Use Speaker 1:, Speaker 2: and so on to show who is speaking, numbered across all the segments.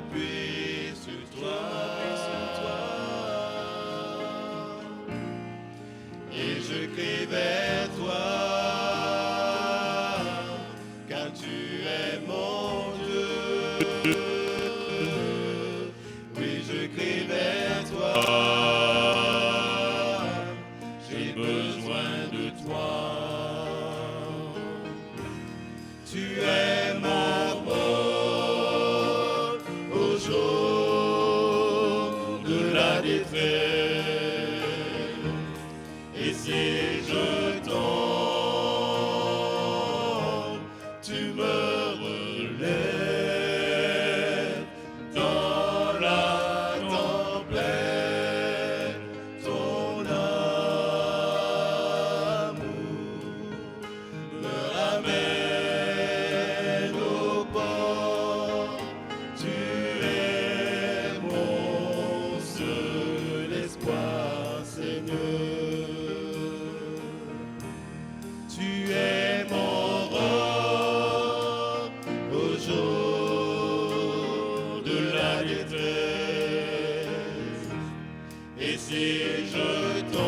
Speaker 1: m'appuie sur toi. Et je crie vers toi, car tu es mon Dieu. Oui, je crie vers toi, j'ai besoin de toi. Tu es ma porte au jour de la détresse. Et si je tombe, tu me relèves dans la tempête. Ton amour me ramène au port. Tu es mon seul espoir, Seigneur. Tu es mon roc au jour de la détresse. Et si je tombe,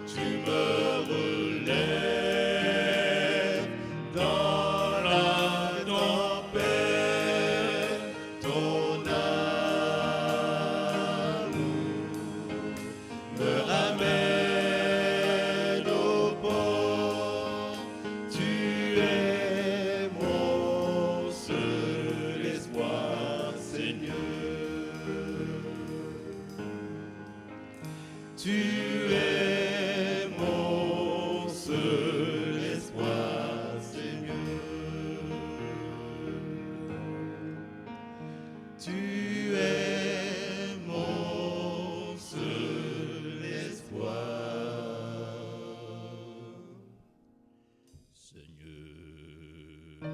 Speaker 1: tu me relèves dans la tempête. Ton amour me ramène au port. Tu es mon seul espoir, Seigneur. Tu es mon seul espoir, Seigneur. Tu es mon seul espoir, Seigneur.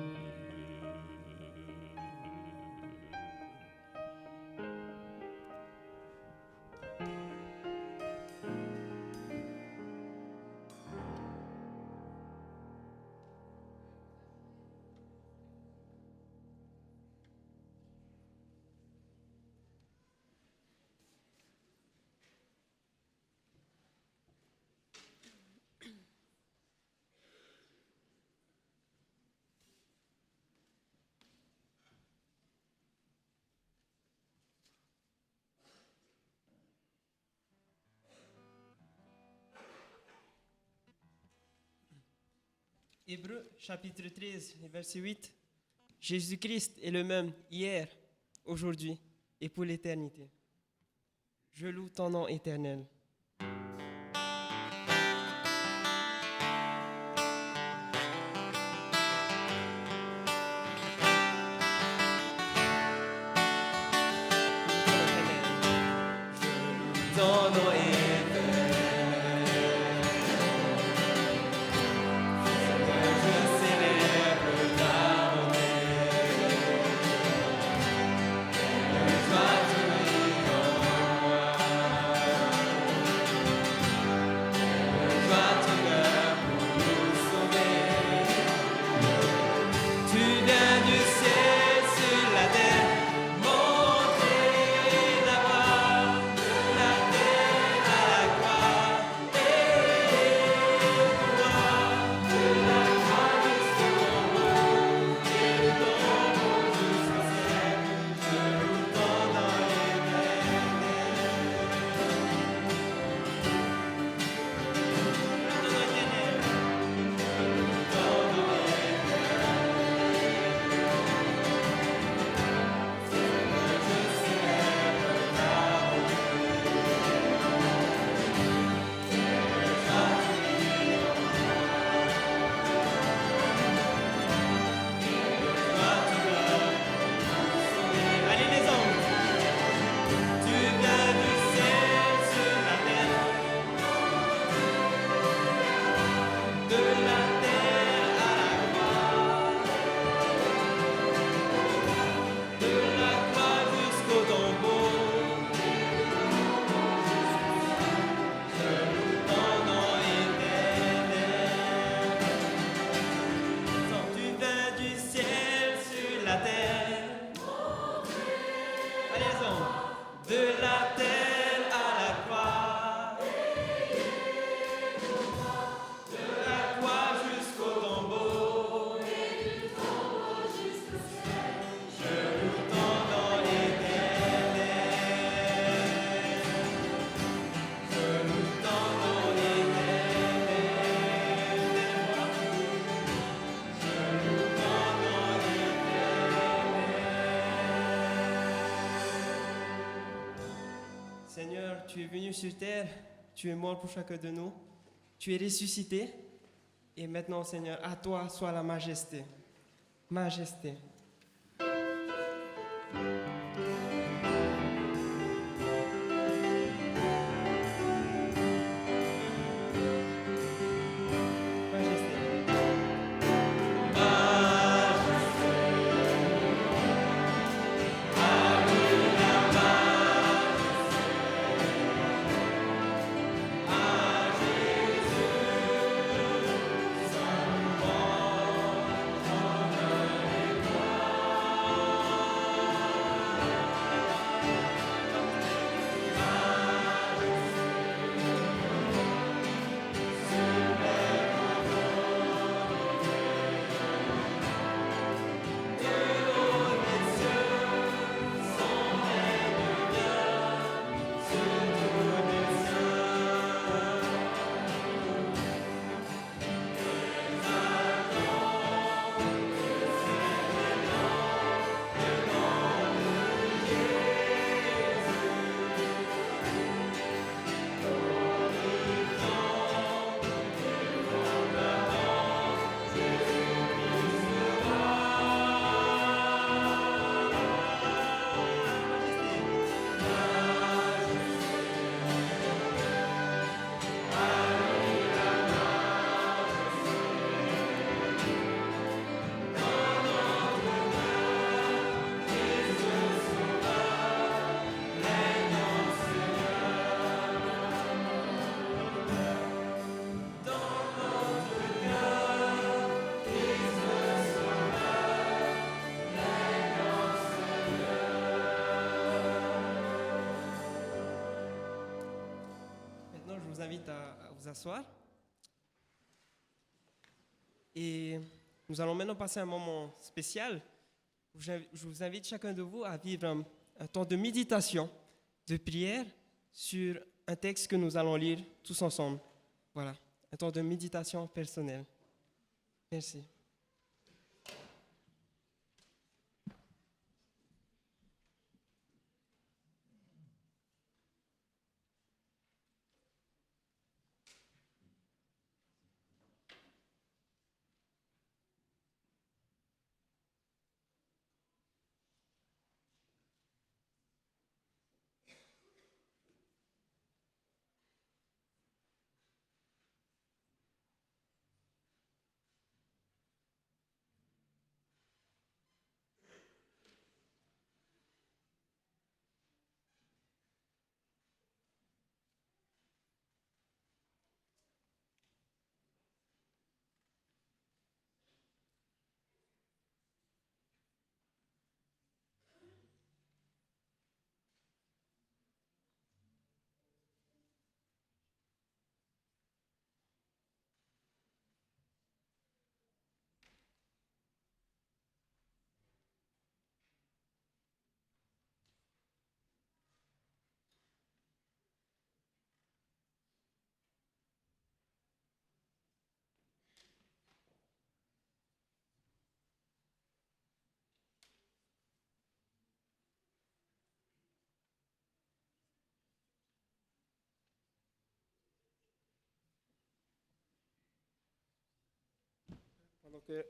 Speaker 2: Hébreux chapitre 13, verset 8. Jésus-Christ est le même hier, aujourd'hui et pour l'éternité. Je loue ton nom éternel. Ton nom la terre. Allez-y. De la terre à la croix. De la croix jusqu'au tombeau. Je loue ton nom éternel. Je loue ton nom éternel. Je loue ton nom éternel. Seigneur, tu es venu sur terre, tu es mort pour chacun de nous, tu es ressuscité, et maintenant, Seigneur, à toi soit la majesté. Majesté. Majesté. Maintenant, je vous invite à vous asseoir. Et nous allons maintenant passer un moment spécial. Je vous invite chacun de vous à vivre un temps de méditation, de prière sur un texte que nous allons lire tous ensemble. Voilà, un temps de méditation personnelle. Merci.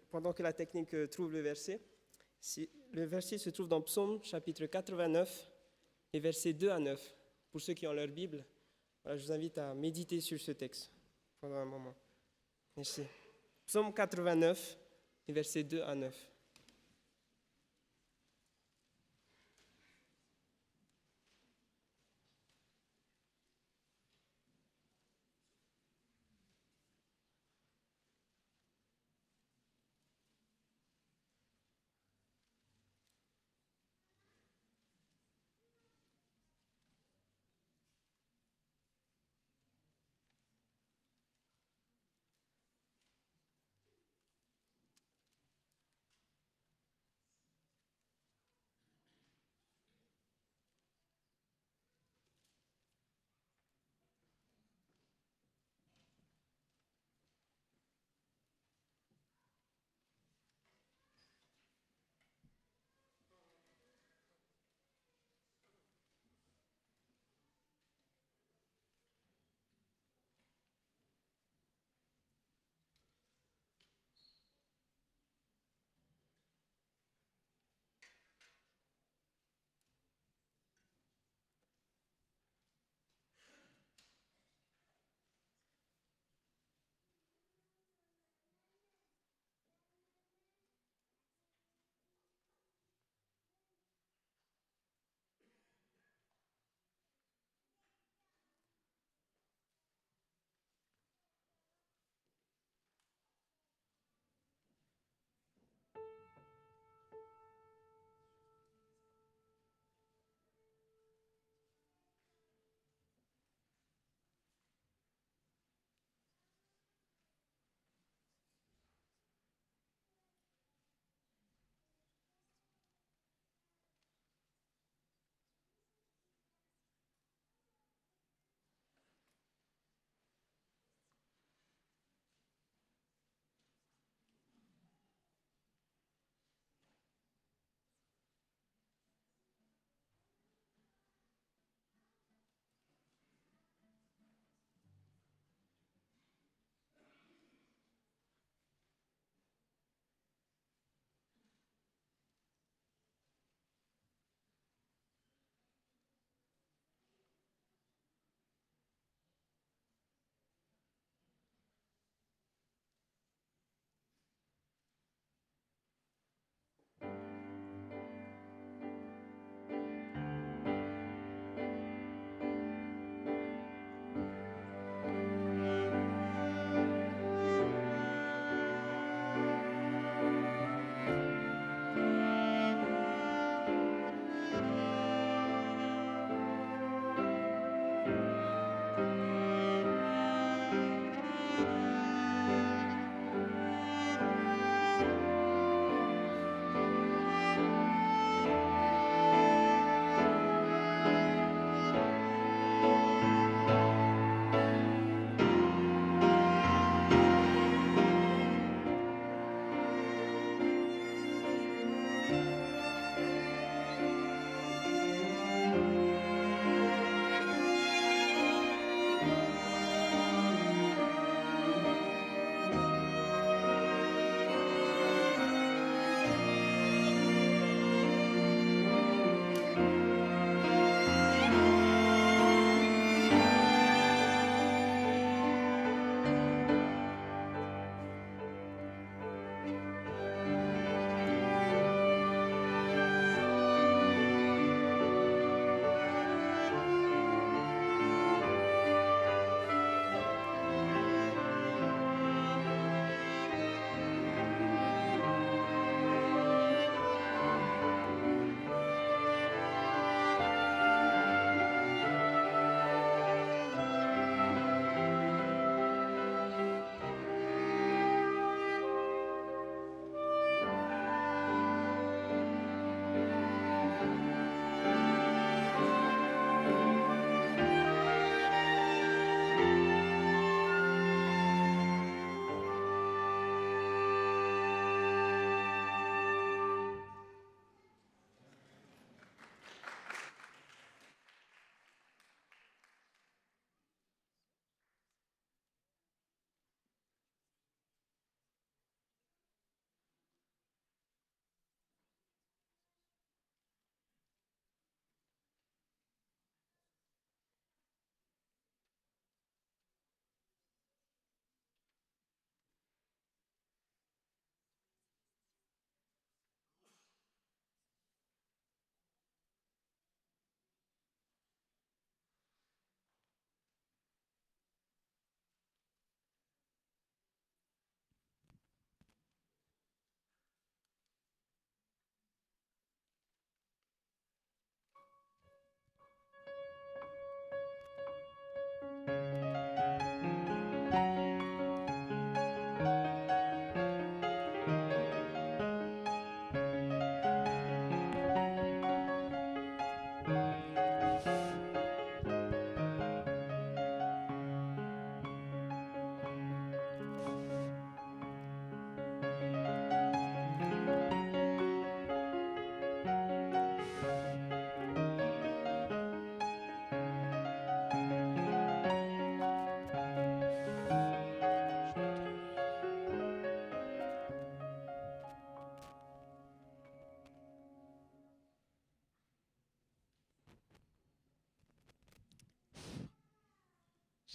Speaker 2: Pendant que la technique trouve le verset, le verset se trouve dans Psaume chapitre 89 et versets 2 à 9. Pour ceux qui ont leur Bible, voilà, je vous invite à méditer sur ce texte pendant un moment. Merci. Psaume 89 et versets 2 à 9.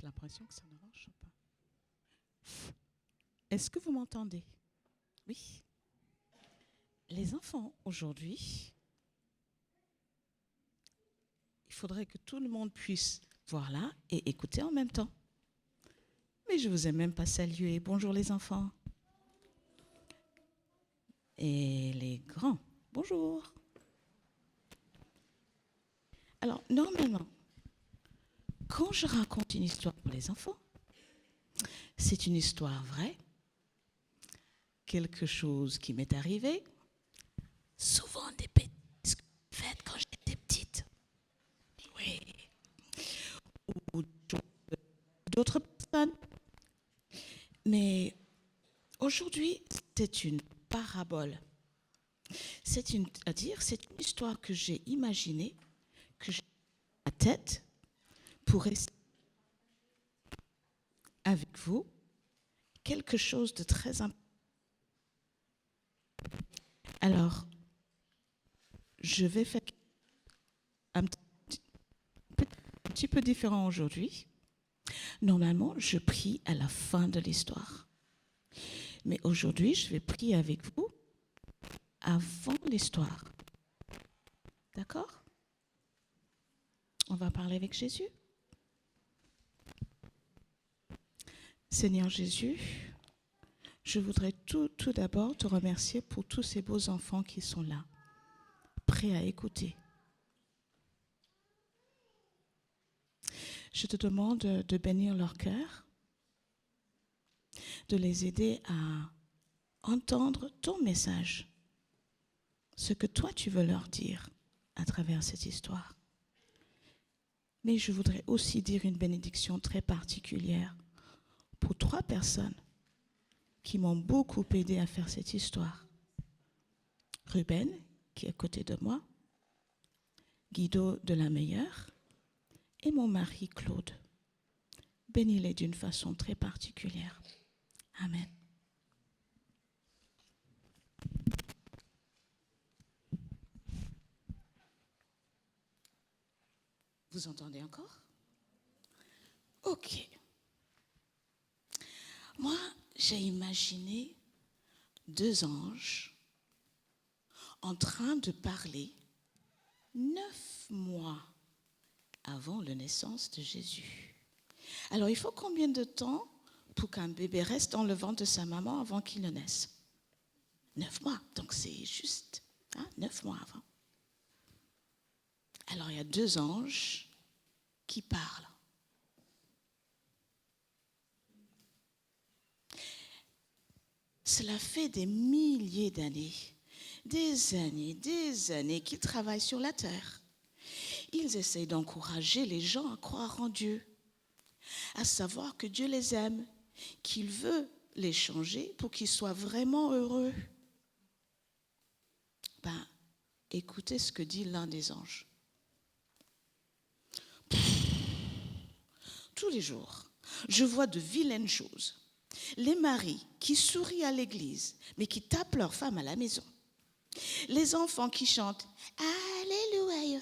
Speaker 3: J'ai l'impression que ça ne marche pas. Est-ce que vous m'entendez? Oui. Les enfants, aujourd'hui, il faudrait que tout le monde puisse voir là et écouter en même temps. Mais je ne vous ai même pas salué. Bonjour les enfants. Et les grands, bonjour. Alors, normalement, quand je raconte une histoire pour les enfants, c'est une histoire vraie, quelque chose qui m'est arrivé, souvent des bêtises faites quand j'étais petite. Oui. Ou d'autres personnes. Mais aujourd'hui, c'est une parabole. C'est une histoire que j'ai imaginée, que j'ai dans ma tête pour essayer avec vous quelque chose de très important. Alors, je vais faire un petit peu différent aujourd'hui. Normalement, je prie à la fin de l'histoire. Mais aujourd'hui, je vais prier avec vous avant l'histoire. D'accord? On va parler avec Jésus. Seigneur Jésus, je voudrais tout d'abord te remercier pour tous ces beaux enfants qui sont là, prêts à écouter. Je te demande de bénir leur cœur, de les aider à entendre ton message, ce que toi tu veux leur dire à travers cette histoire. Mais je voudrais aussi dire une bénédiction très particulière pour 3 personnes qui m'ont beaucoup aidé à faire cette histoire. Ruben, qui est à côté de moi, Guido de la Meilleure et mon mari Claude. Bénis-les d'une façon très particulière. Amen. Vous entendez encore? Ok. Moi, j'ai imaginé 2 anges en train de parler 9 mois avant la naissance de Jésus. Alors, il faut combien de temps pour qu'un bébé reste dans le ventre de sa maman avant qu'il ne naisse? 9 mois, donc c'est juste 9 mois avant. Alors, il y a 2 anges qui parlent. Cela fait des milliers d'années, des années qu'ils travaillent sur la terre. Ils essayent d'encourager les gens à croire en Dieu, à savoir que Dieu les aime, qu'il veut les changer pour qu'ils soient vraiment heureux. Écoutez ce que dit l'un des anges. Tous les jours, je vois de vilaines choses. Les maris qui sourient à l'église, mais qui tapent leur femme à la maison. Les enfants qui chantent « Alléluia,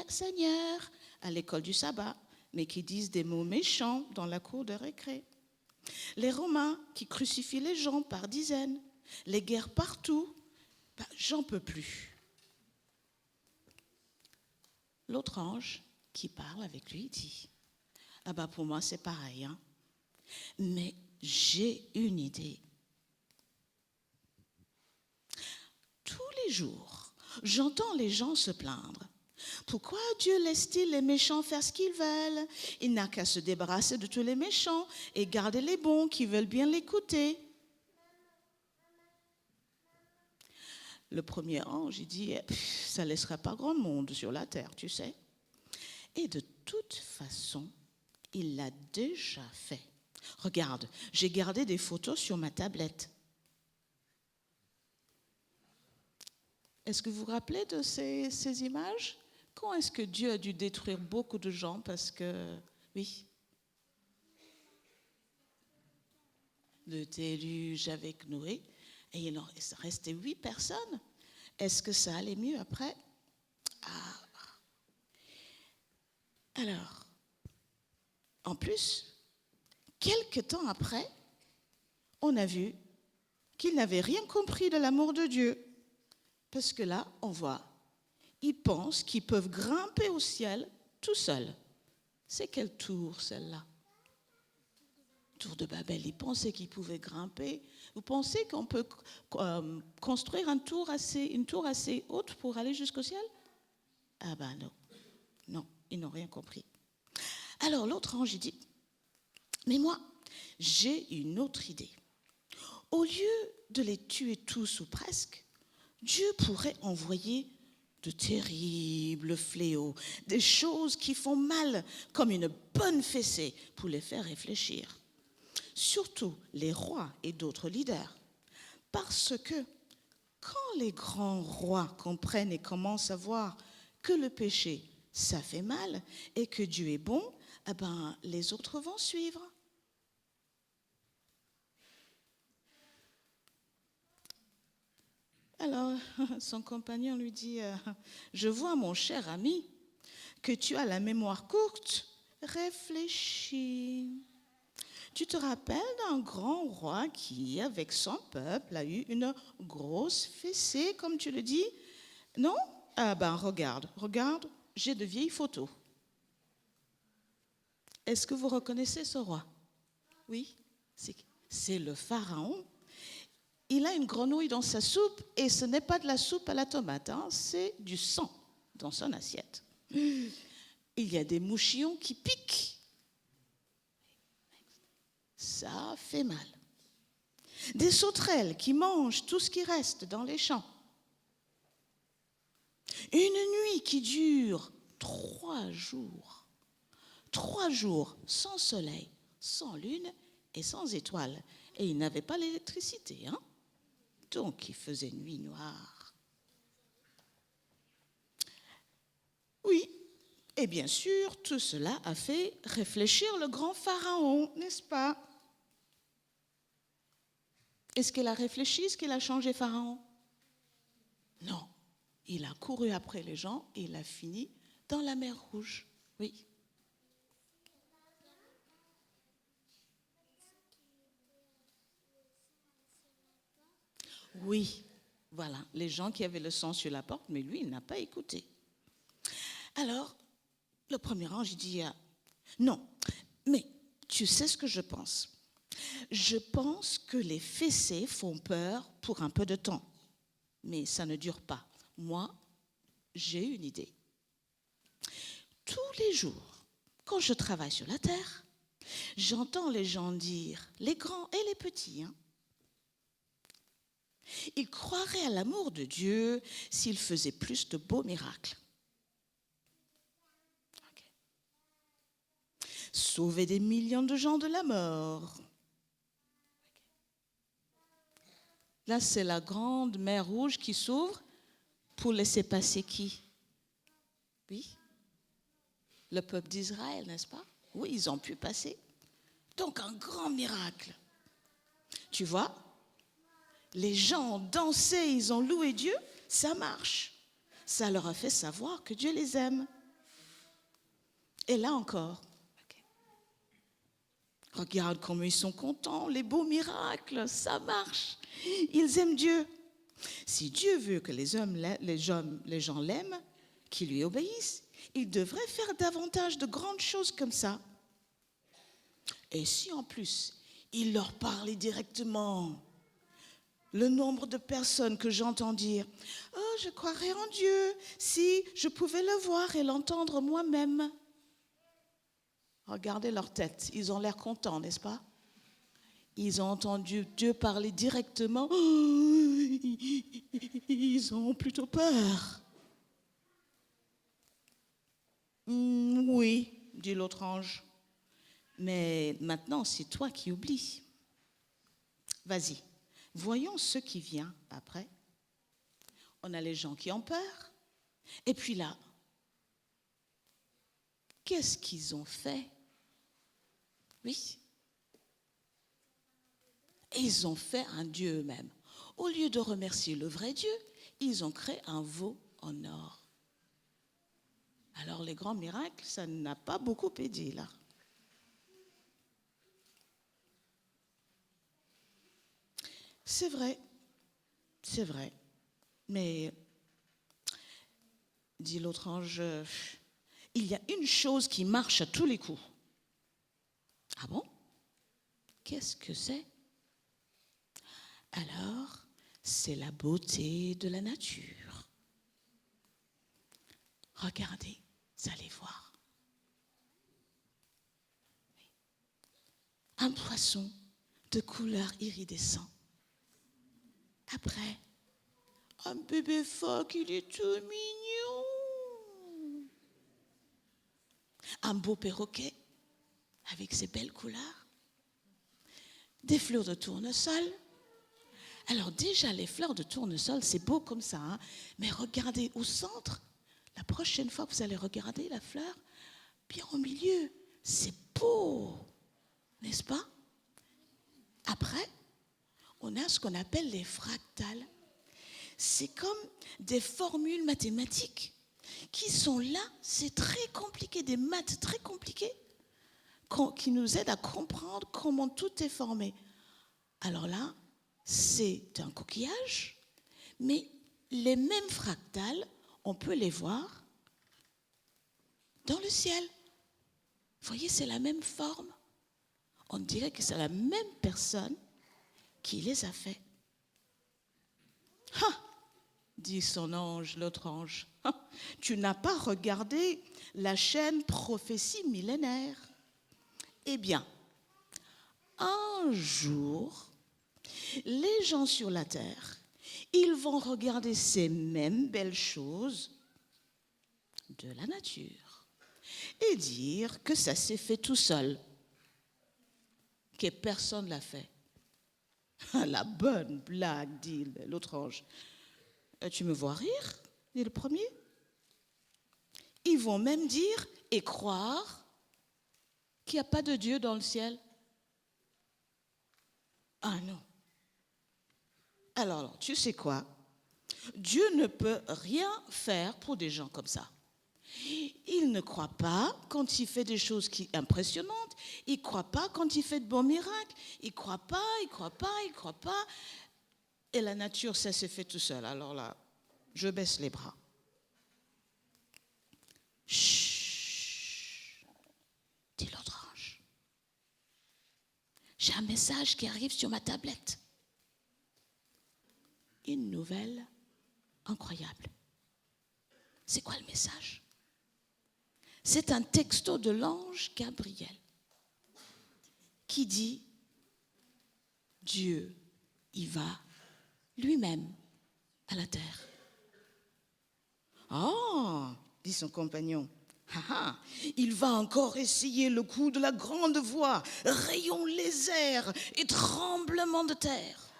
Speaker 3: Seigneur » à l'école du sabbat, mais qui disent des mots méchants dans la cour de récré. Les Romains qui crucifient les gens par dizaines. Les guerres partout. J'en peux plus. L'autre ange qui parle avec lui dit « pour moi c'est pareil, mais j'ai une idée. Tous les jours, j'entends les gens se plaindre. Pourquoi Dieu laisse-t-il les méchants faire ce qu'ils veulent? Il n'a qu'à se débarrasser de tous les méchants et garder les bons qui veulent bien l'écouter. » Le premier ange, il dit, ça ne laissera pas grand monde sur la terre, tu sais. Et de toute façon, il l'a déjà fait. Regarde, j'ai gardé des photos sur ma tablette. Est-ce que vous vous rappelez de ces images? Quand est-ce que Dieu a dû détruire beaucoup de gens parce que, oui, le déluge avec Noé, et il en restait 8 personnes. Est-ce que ça allait mieux après? Alors, en plus, quelque temps après, on a vu qu'ils n'avaient rien compris de l'amour de Dieu. Parce que là, on voit, ils pensent qu'ils peuvent grimper au ciel tout seuls. C'est quelle tour, celle-là? Tour de Babel. Ils pensaient qu'ils pouvaient grimper. Vous pensez qu'on peut construire une tour assez haute pour aller jusqu'au ciel? Ah ben non. Non, ils n'ont rien compris. Alors l'autre ange, il dit, mais moi, j'ai une autre idée. Au lieu de les tuer tous ou presque, Dieu pourrait envoyer de terribles fléaux, des choses qui font mal comme une bonne fessée pour les faire réfléchir. Surtout les rois et d'autres leaders. Parce que quand les grands rois comprennent et commencent à voir que le péché, ça fait mal et que Dieu est bon, eh ben, les autres vont suivre. Alors, son compagnon lui dit, je vois, mon cher ami, que tu as la mémoire courte. Réfléchis. Tu te rappelles d'un grand roi qui, avec son peuple, a eu une grosse fessée, comme tu le dis? Non? Ah ben, regarde, j'ai de vieilles photos. Est-ce que vous reconnaissez ce roi? Oui, c'est le pharaon. Il a une grenouille dans sa soupe et ce n'est pas de la soupe à la tomate, hein, c'est du sang dans son assiette. Il y a des mouchillons qui piquent. Ça fait mal. Des sauterelles qui mangent tout ce qui reste dans les champs. Une nuit qui dure 3 jours. 3 jours sans soleil, sans lune et sans étoiles. Et il n'avait pas l'électricité, hein? Donc il faisait nuit noire. Oui, et bien sûr, tout cela a fait réfléchir le grand pharaon, n'est-ce pas? Est-ce qu'il a réfléchi? Est-ce qu'il a changé pharaon? Non. Il a couru après les gens et il a fini dans la mer Rouge. Oui. Oui, voilà, les gens qui avaient le sang sur la porte, mais lui, il n'a pas écouté. Alors, le premier ange, il dit, non, mais tu sais ce que je pense. Je pense que les fessées font peur pour un peu de temps, mais ça ne dure pas. Moi, j'ai une idée. Tous les jours, quand je travaille sur la terre, j'entends les gens dire, les grands et les petits, hein, ils croiraient à l'amour de Dieu s'il faisait plus de beaux miracles. Okay. Sauver des millions de gens de la mort. Okay. Là, c'est la grande mer Rouge qui s'ouvre pour laisser passer qui? Oui, le peuple d'Israël, n'est-ce pas? Oui, ils ont pu passer. Donc, un grand miracle. Tu vois? Les gens ont dansé, ils ont loué Dieu, ça marche. Ça leur a fait savoir que Dieu les aime. Et là encore, okay. Regarde comment ils sont contents, les beaux miracles, ça marche. Ils aiment Dieu. Si Dieu veut que les gens l'aiment, qu'ils lui obéissent, il devrait faire davantage de grandes choses comme ça. Et si en plus, il leur parlait directement, le nombre de personnes que j'entends dire « Oh, je croirais en Dieu si je pouvais le voir et l'entendre moi-même. » Regardez leur tête, ils ont l'air contents, n'est-ce pas? Ils ont entendu Dieu parler directement. Oh, ils ont plutôt peur. Oui, dit l'autre ange. Mais maintenant, c'est toi qui oublies. Vas-y. Voyons ce qui vient après. On a les gens qui ont peur. Et puis là, qu'est-ce qu'ils ont fait? Oui. Ils ont fait un dieu eux-mêmes. Au lieu de remercier le vrai Dieu, ils ont créé un veau en or. Alors les grands miracles, ça n'a pas beaucoup aidé là. c'est vrai, c'est vrai. Mais, dit l'autre ange, il y a une chose qui marche à tous les coups. Ah bon? Qu'est-ce que c'est? Alors, c'est la beauté de la nature. Regardez, vous allez voir. Un poisson de couleur iridescente. Après, un bébé phoque, il est tout mignon. Un beau perroquet avec ses belles couleurs. Des fleurs de tournesol. Alors déjà, les fleurs de tournesol, c'est beau comme ça, hein? Mais regardez au centre, la prochaine fois que vous allez regarder la fleur, bien au milieu, c'est beau, n'est-ce pas? Après, on a ce qu'on appelle les fractales. C'est comme des formules mathématiques qui sont là, c'est très compliqué, des maths très compliquées, qui nous aident à comprendre comment tout est formé. Alors là, c'est un coquillage, mais les mêmes fractales, on peut les voir dans le ciel. Vous voyez, c'est la même forme. On dirait que c'est la même personne qui les a fait. Ah, dit son ange, l'autre ange, tu n'as pas regardé la chaîne prophétie millénaire. Eh bien, un jour, les gens sur la terre, ils vont regarder ces mêmes belles choses de la nature et dire que ça s'est fait tout seul, que personne ne l'a fait. La bonne blague, dit l'autre ange. Tu me vois rire, dit le premier. Ils vont même dire et croire qu'il n'y a pas de Dieu dans le ciel. Ah non. Alors, tu sais quoi? Dieu ne peut rien faire pour des gens comme ça. Il ne croit pas quand il fait des choses impressionnantes. Il ne croit pas quand il fait de bons miracles. Il ne croit pas, il ne croit pas, il ne croit pas. Et la nature, ça s'est fait tout seul. Alors là, je baisse les bras. Chut, dit l'autre ange. J'ai un message qui arrive sur ma tablette. Une nouvelle incroyable. C'est quoi le message? C'est un texto de l'ange Gabriel qui dit Dieu, il va lui-même à la terre. Oh, dit son compagnon, il va encore essayer le coup de la grande voix, rayon lézard et tremblement de terre.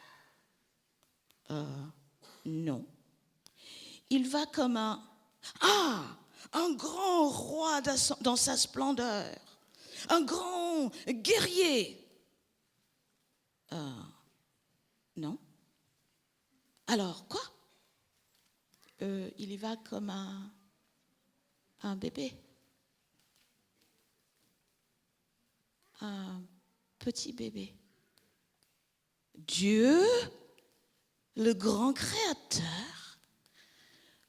Speaker 3: Non. Il va comme un grand roi dans sa splendeur, un grand guerrier. Non. Alors, quoi? Il y va comme un bébé, un petit bébé. Dieu, le grand créateur,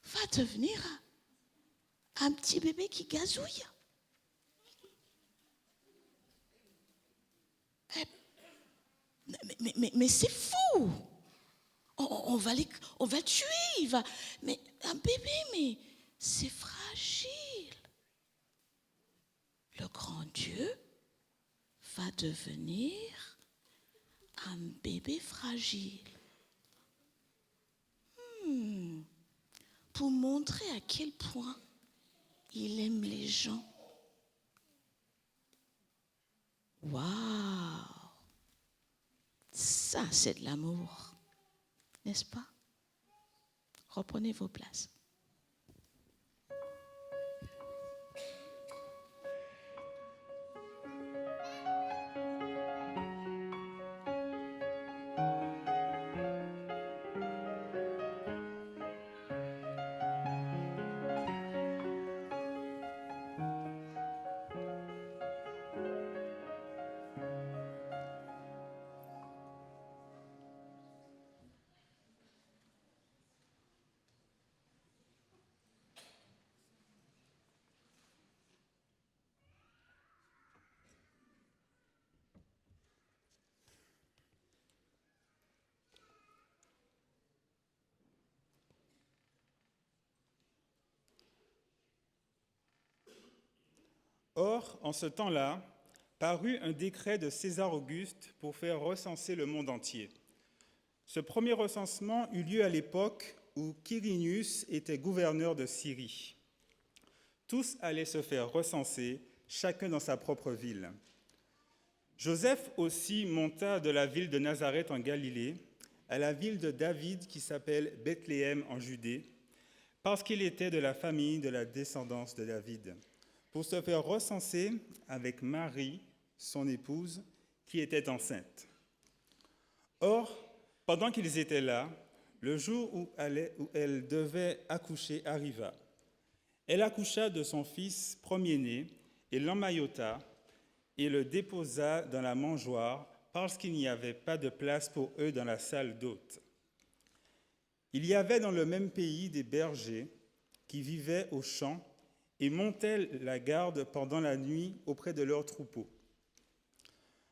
Speaker 3: va devenir un petit bébé qui gazouille. Mais c'est fou. On va le tuer. Mais un bébé, mais c'est fragile. Le grand Dieu va devenir un bébé fragile. Pour montrer à quel point il aime les gens. Waouh! Ça, c'est de l'amour. N'est-ce pas? Reprenez vos places.
Speaker 4: Or, en ce temps-là, parut un décret de César Auguste pour faire recenser le monde entier. Ce premier recensement eut lieu à l'époque où Quirinius était gouverneur de Syrie. Tous allaient se faire recenser, chacun dans sa propre ville. Joseph aussi monta de la ville de Nazareth en Galilée à la ville de David qui s'appelle Bethléem en Judée, parce qu'il était de la famille de la descendance de David, pour se faire recenser avec Marie, son épouse, qui était enceinte. Or, pendant qu'ils étaient là, le jour où elle devait accoucher arriva. Elle accoucha de son fils premier-né et l'emmaillota et le déposa dans la mangeoire parce qu'il n'y avait pas de place pour eux dans la salle d'hôtes. Il y avait dans le même pays des bergers qui vivaient aux champs et montaient la garde pendant la nuit auprès de leurs troupeaux.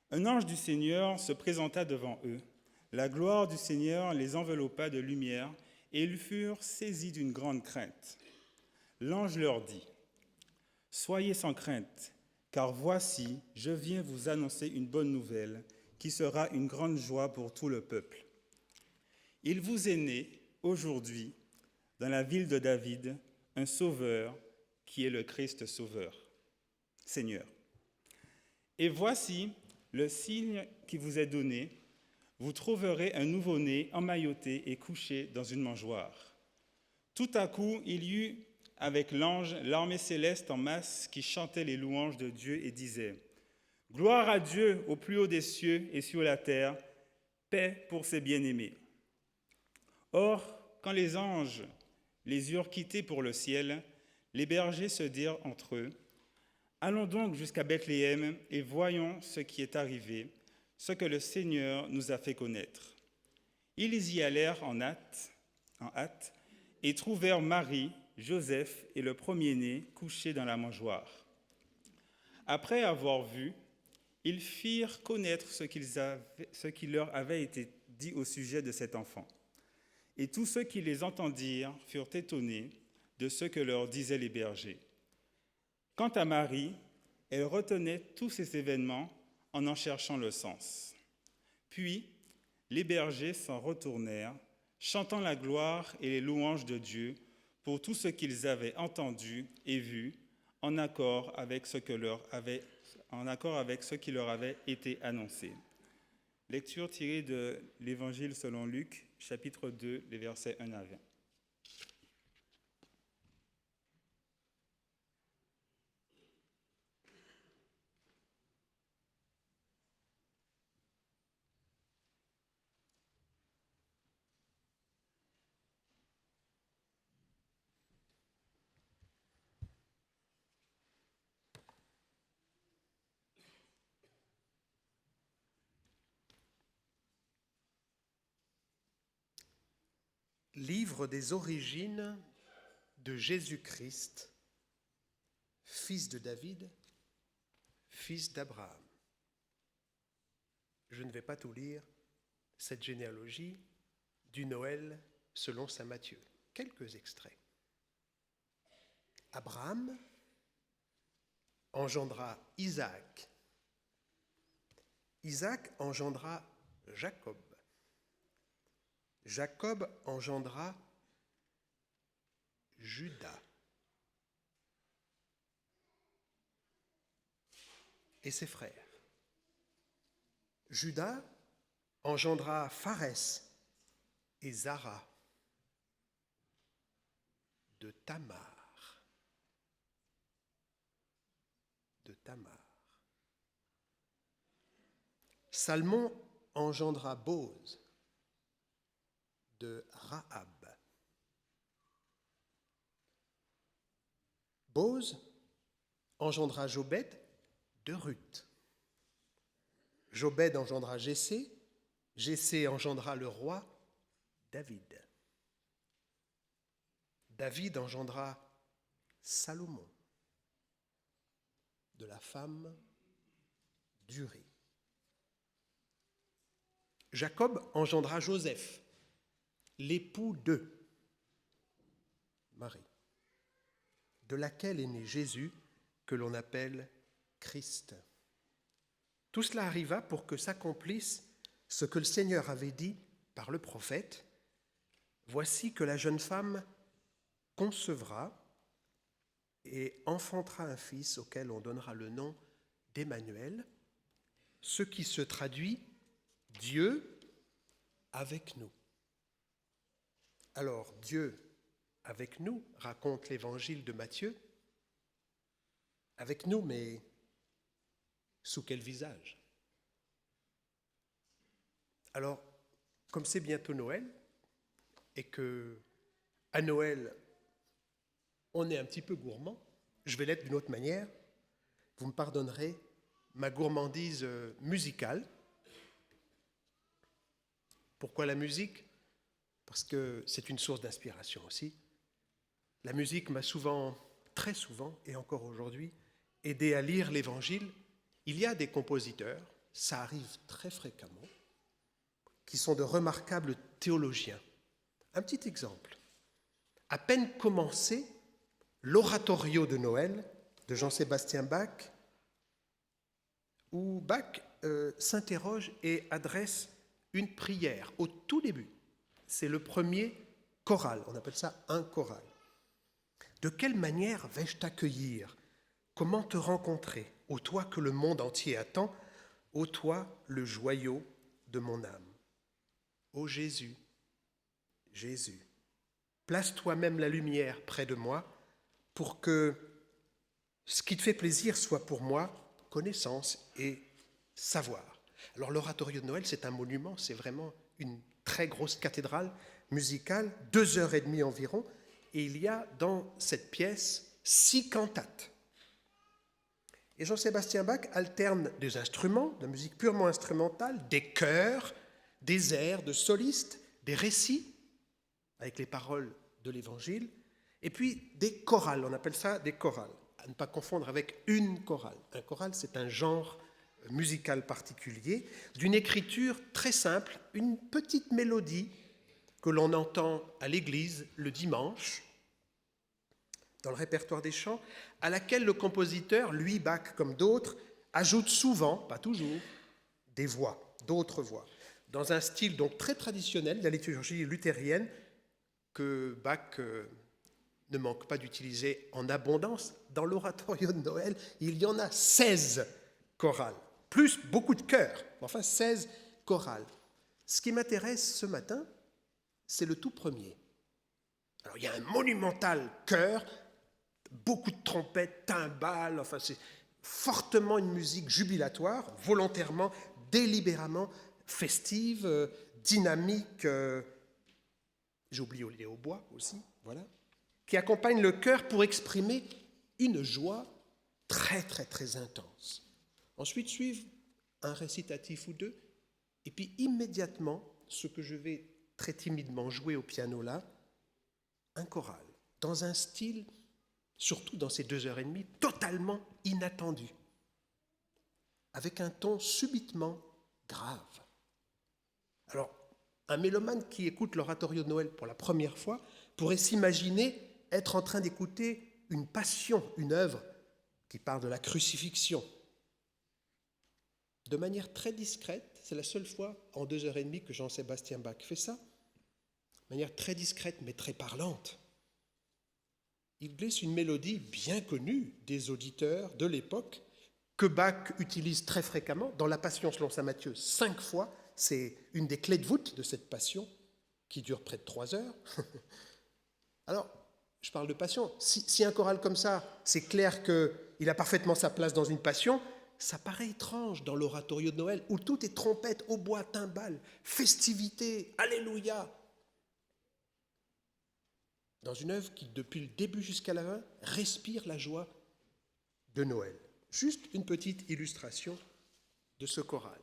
Speaker 4: Un ange du Seigneur se présenta devant eux. La gloire du Seigneur les enveloppa de lumière et ils furent saisis d'une grande crainte. L'ange leur dit : « Soyez sans crainte, car voici, je viens vous annoncer une bonne nouvelle qui sera une grande joie pour tout le peuple. Il vous est né aujourd'hui, dans la ville de David, un sauveur qui est le Christ Sauveur, Seigneur. Et voici le signe qui vous est donné. Vous trouverez un nouveau-né emmailloté et couché dans une mangeoire. » Tout à coup, il y eut avec l'ange l'armée céleste en masse qui chantait les louanges de Dieu et disait : « Gloire à Dieu au plus haut des cieux et sur la terre, paix pour ses bien-aimés. » Or, quand les anges les eurent quittés pour le ciel, les bergers se dirent entre eux : « Allons donc jusqu'à Bethléem et voyons ce qui est arrivé, ce que le Seigneur nous a fait connaître. » Ils y allèrent en hâte et trouvèrent Marie, Joseph et le premier-né couchés dans la mangeoire. Après avoir vu, ils firent connaître ce qui leur avait été dit au sujet de cet enfant. Et tous ceux qui les entendirent furent étonnés de ce que leur disaient les bergers. Quant à Marie, elle retenait tous ces événements en cherchant le sens. Puis, les bergers s'en retournèrent, chantant la gloire et les louanges de Dieu pour tout ce qu'ils avaient entendu et vu, en accord avec ce qui leur avait été annoncé. Lecture tirée de l'Évangile selon Luc, chapitre 2, les versets 1 à 20.
Speaker 5: Livre des origines de Jésus-Christ, fils de David, fils d'Abraham. Je ne vais pas tout lire, cette généalogie du Noël selon saint Matthieu. Quelques extraits. Abraham engendra Isaac. Isaac engendra Jacob. Jacob engendra Judas et ses frères. Judas engendra Pharès et Zara de Tamar. Salmon engendra Bose de Rahab. Bose engendra Jobed de Ruth. Jobed engendra Jessé. Jessé engendra le roi David. David engendra Salomon de la femme d'Uri. Jacob engendra Joseph, l'époux de Marie, de laquelle est né Jésus, que l'on appelle Christ. Tout cela arriva pour que s'accomplisse ce que le Seigneur avait dit par le prophète. Voici que la jeune femme concevra et enfantera un fils auquel on donnera le nom d'Emmanuel, ce qui se traduit Dieu avec nous. Alors, Dieu avec nous, raconte l'évangile de Matthieu. Avec nous, mais sous quel visage? Alors, comme c'est bientôt Noël, et que à Noël, on est un petit peu gourmand, je vais l'être d'une autre manière, vous me pardonnerez ma gourmandise musicale. Pourquoi la musique? Parce que c'est une source d'inspiration aussi. La musique m'a souvent, très souvent, et encore aujourd'hui, aidé à lire l'Évangile. Il y a des compositeurs, ça arrive très fréquemment, qui sont de remarquables théologiens. Un petit exemple. À peine commencé, l'oratorio de Noël de Jean-Sébastien Bach, où Bach s'interroge et adresse une prière au tout début. C'est le premier choral, on appelle ça un choral. De quelle manière vais-je t'accueillir? Comment te rencontrer? Ô toi que le monde entier attend, ô toi le joyau de mon âme. Ô Jésus, Jésus, place toi-même la lumière près de moi pour que ce qui te fait plaisir soit pour moi connaissance et savoir. Alors l'oratorio de Noël, c'est un monument, c'est vraiment une très grosse cathédrale musicale, 2h30 environ, et il y a dans cette pièce 6 cantates. Et Jean-Sébastien Bach alterne des instruments, de la musique purement instrumentale, des chœurs, des airs de solistes, des récits, avec les paroles de l'Évangile, et puis des chorales, on appelle ça des chorales, à ne pas confondre avec une chorale. Un choral, c'est un genre musical particulier, d'une écriture très simple, une petite mélodie que l'on entend à l'église le dimanche, dans le répertoire des chants, à laquelle le compositeur, lui, Bach comme d'autres, ajoute souvent, pas toujours, des voix, d'autres voix, dans un style donc très traditionnel de la liturgie luthérienne que Bach ne manque pas d'utiliser en abondance. Dans l'oratorio de Noël, il y en a 16 chorales, plus beaucoup de chœurs, enfin 16 chorales. Ce qui m'intéresse ce matin, c'est le tout premier. Alors il y a un monumental chœur, beaucoup de trompettes, timbales, enfin c'est fortement une musique jubilatoire, volontairement, délibérément festive, dynamique, j'ai oublié les hautbois aussi, voilà, qui accompagne le chœur pour exprimer une joie très très très intense. Ensuite suivent un récitatif ou deux, et puis immédiatement, ce que je vais très timidement jouer au piano là, un choral, dans un style, surtout dans ces 2h30, totalement inattendu, avec un ton subitement grave. Alors, un mélomane qui écoute l'oratorio de Noël pour la première fois pourrait s'imaginer être en train d'écouter une passion, une œuvre qui parle de la crucifixion. De manière très discrète, c'est la seule fois en 2h30 que Jean-Sébastien Bach fait ça, de manière très discrète mais très parlante. Il glisse une mélodie bien connue des auditeurs de l'époque, que Bach utilise très fréquemment dans la Passion selon saint Matthieu 5 fois. C'est une des clés de voûte de cette Passion qui dure près de 3 heures. Alors, je parle de Passion. Si un choral comme ça, c'est clair qu'il a parfaitement sa place dans une Passion, ça paraît étrange dans l'oratorio de Noël où tout est trompette, hautbois, timbales, festivité, alléluia. Dans une œuvre qui, depuis le début jusqu'à la fin, respire la joie de Noël. Juste une petite illustration de ce choral.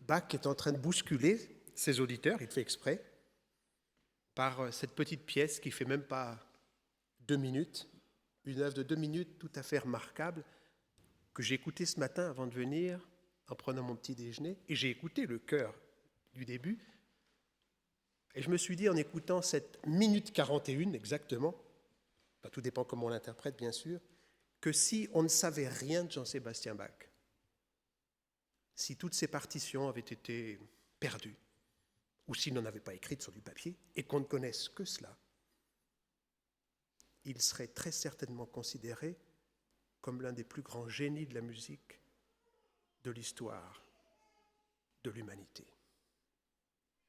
Speaker 5: Bach est en train de bousculer ses auditeurs, il fait exprès, par cette petite pièce qui fait même pas 2 minutes, une œuvre de 2 minutes tout à fait remarquable, que j'ai écoutée ce matin avant de venir, en prenant mon petit déjeuner, et j'ai écouté le chœur du début, et je me suis dit, en écoutant cette minute 41 exactement, enfin, tout dépend comment on l'interprète bien sûr, que si on ne savait rien de Jean-Sébastien Bach, si toutes ces partitions avaient été perdues, ou s'il n'en avait pas écrites sur du papier, et qu'on ne connaisse que cela, il serait très certainement considéré comme l'un des plus grands génies de la musique de l'histoire de l'humanité.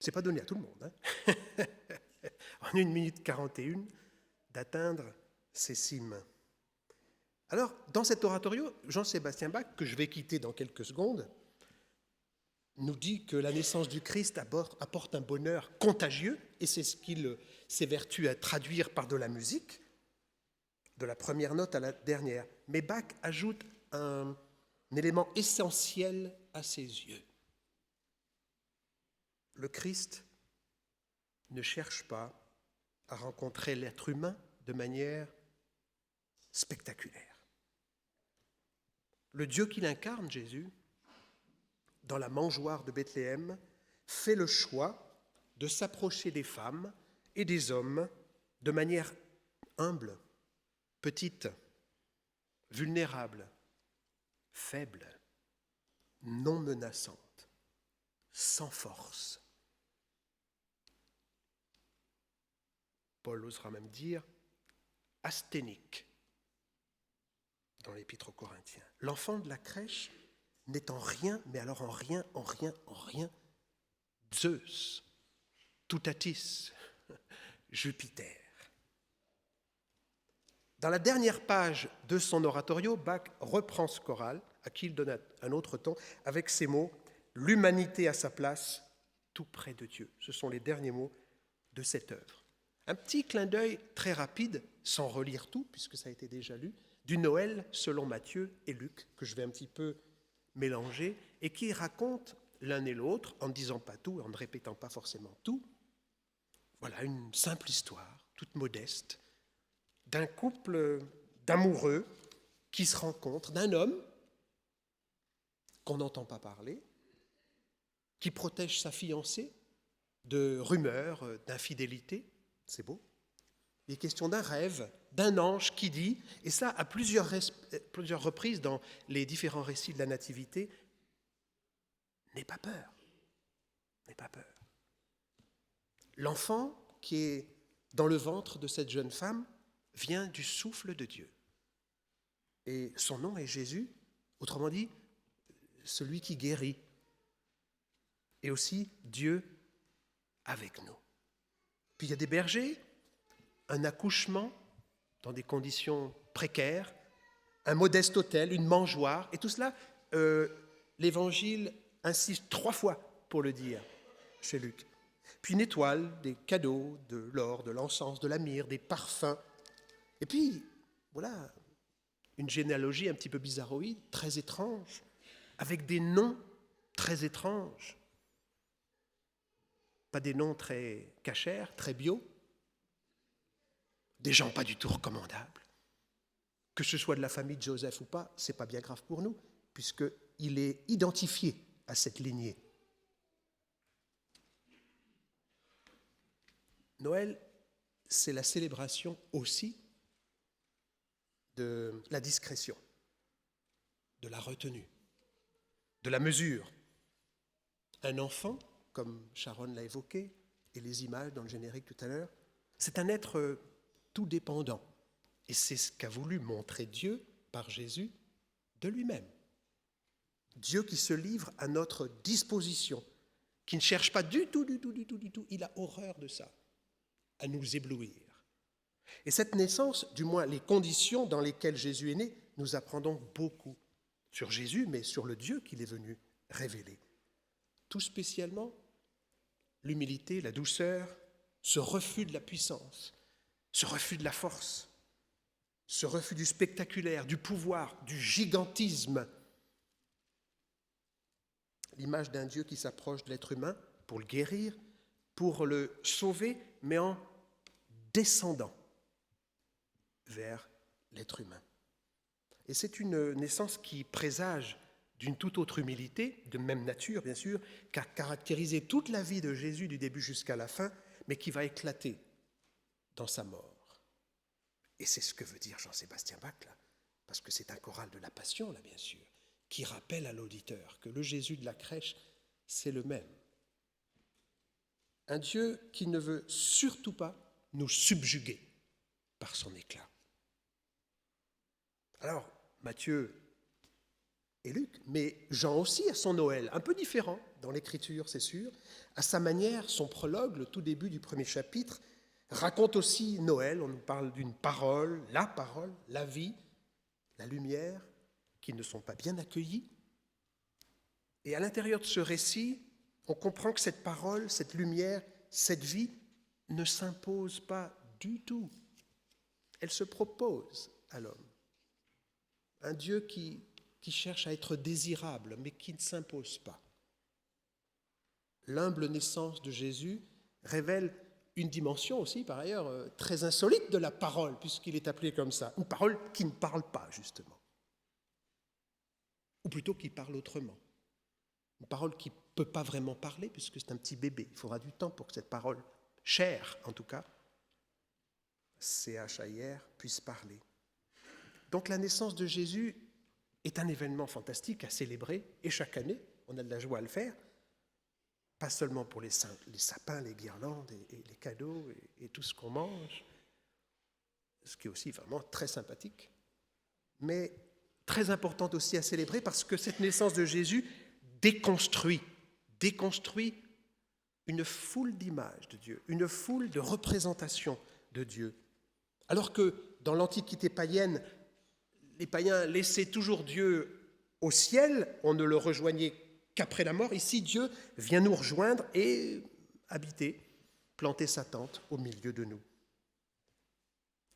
Speaker 5: Ce n'est pas donné à tout le monde, hein. En 1 minute 41, d'atteindre ces cimes. Alors, dans cet oratorio, Jean-Sébastien Bach, que je vais quitter dans quelques secondes, nous dit que la naissance du Christ apporte un bonheur contagieux, et c'est ce qu'il s'évertue à traduire par de la musique, de la première note à la dernière. Mais Bach ajoute un élément essentiel à ses yeux. Le Christ ne cherche pas à rencontrer l'être humain de manière spectaculaire. Le Dieu qu'il incarne, Jésus, dans la mangeoire de Bethléem, fait le choix de s'approcher des femmes et des hommes de manière humble, petite, vulnérable, faible, non menaçante, sans force. Paul osera même dire asthénique dans l'Épître aux Corinthiens. L'enfant de la crèche n'est en rien, mais alors en rien, Zeus, Toutatis, Jupiter. Dans la dernière page de son oratorio, Bach reprend ce choral, à qui il donne un autre ton, avec ces mots « L'humanité à sa place, tout près de Dieu ». Ce sont les derniers mots de cette œuvre. Un petit clin d'œil très rapide, sans relire tout, puisque ça a été déjà lu, du Noël selon Matthieu et Luc, que je vais un petit peu mélanger, et qui raconte l'un et l'autre, en ne disant pas tout, en ne répétant pas forcément tout. Voilà une simple histoire, toute modeste, d'un couple d'amoureux qui se rencontrent, d'un homme qu'on n'entend pas parler, qui protège sa fiancée de rumeurs, d'infidélité. C'est beau. Il est question d'un rêve, d'un ange qui dit, et ça à plusieurs reprises dans les différents récits de la Nativité, n'aie pas peur, n'aie pas peur. L'enfant qui est dans le ventre de cette jeune femme vient du souffle de Dieu. Et son nom est Jésus, autrement dit, celui qui guérit. Et aussi Dieu avec nous. Puis il y a des bergers, un accouchement dans des conditions précaires, un modeste hôtel, une mangeoire, et tout cela, l'Évangile insiste 3 fois pour le dire chez Luc. Puis une étoile, des cadeaux, de l'or, de l'encens, de la myrrhe, des parfums. Et puis, voilà, une généalogie un petit peu bizarroïde, très étrange, avec des noms très étranges. Pas des noms très cachers, très bio, des gens pas du tout recommandables. Que ce soit de la famille de Joseph ou pas, c'est pas bien grave pour nous, puisqu'il est identifié à cette lignée. Noël, c'est la célébration aussi de la discrétion, de la retenue, de la mesure. Un enfant, comme Sharon l'a évoqué, et les images dans le générique tout à l'heure, c'est un être tout dépendant. Et c'est ce qu'a voulu montrer Dieu par Jésus de lui-même. Dieu qui se livre à notre disposition, qui ne cherche pas du tout, il a horreur de ça, à nous éblouir. Et cette naissance, du moins les conditions dans lesquelles Jésus est né, nous apprend donc beaucoup sur Jésus, mais sur le Dieu qu'il est venu révéler. Tout spécialement, l'humilité, la douceur, ce refus de la puissance, ce refus de la force, ce refus du spectaculaire, du pouvoir, du gigantisme. l'image d'un Dieu qui s'approche de l'être humain pour le guérir, pour le sauver, mais en descendant vers l'être humain. Et c'est une naissance qui présage d'une toute autre humilité, de même nature bien sûr, qui a caractérisé toute la vie de Jésus du début jusqu'à la fin, mais qui va éclater dans sa mort. Et c'est ce que veut dire Jean-Sébastien Bach, là, parce que c'est un choral de la Passion, là bien sûr, qui rappelle à l'auditeur que le Jésus de la crèche, c'est le même. Un Dieu qui ne veut surtout pas nous subjuguer par son éclat. Alors, Matthieu et Luc, mais Jean aussi a son Noël, un peu différent dans l'Écriture, c'est sûr. À sa manière, son prologue, le tout début du premier chapitre, raconte aussi Noël. On nous parle d'une parole, la vie, la lumière, qui ne sont pas bien accueillis. Et à l'intérieur de ce récit, on comprend que cette parole, cette lumière, cette vie ne s'impose pas du tout. Elle se propose à l'homme. Un Dieu qui cherche à être désirable, mais qui ne s'impose pas. L'humble naissance de Jésus révèle une dimension aussi, par ailleurs, très insolite de la parole, puisqu'il est appelé comme ça. Une parole qui ne parle pas, justement. Ou plutôt qui parle autrement. Une parole qui ne peut pas vraiment parler, puisque c'est un petit bébé. Il faudra du temps pour que cette parole, chère en tout cas, C-H-A-I-R, puisse parler. Donc la naissance de Jésus est un événement fantastique à célébrer, et chaque année, on a de la joie à le faire, pas seulement pour les sapins, les guirlandes, et les cadeaux, et tout ce qu'on mange, ce qui est aussi vraiment très sympathique, mais très importante aussi à célébrer, parce que cette naissance de Jésus déconstruit une foule d'images de Dieu, une foule de représentations de Dieu. Alors que dans l'Antiquité païenne, les païens laissaient toujours Dieu au ciel, on ne le rejoignait qu'après la mort. Ici, Dieu vient nous rejoindre et habiter, planter sa tente au milieu de nous.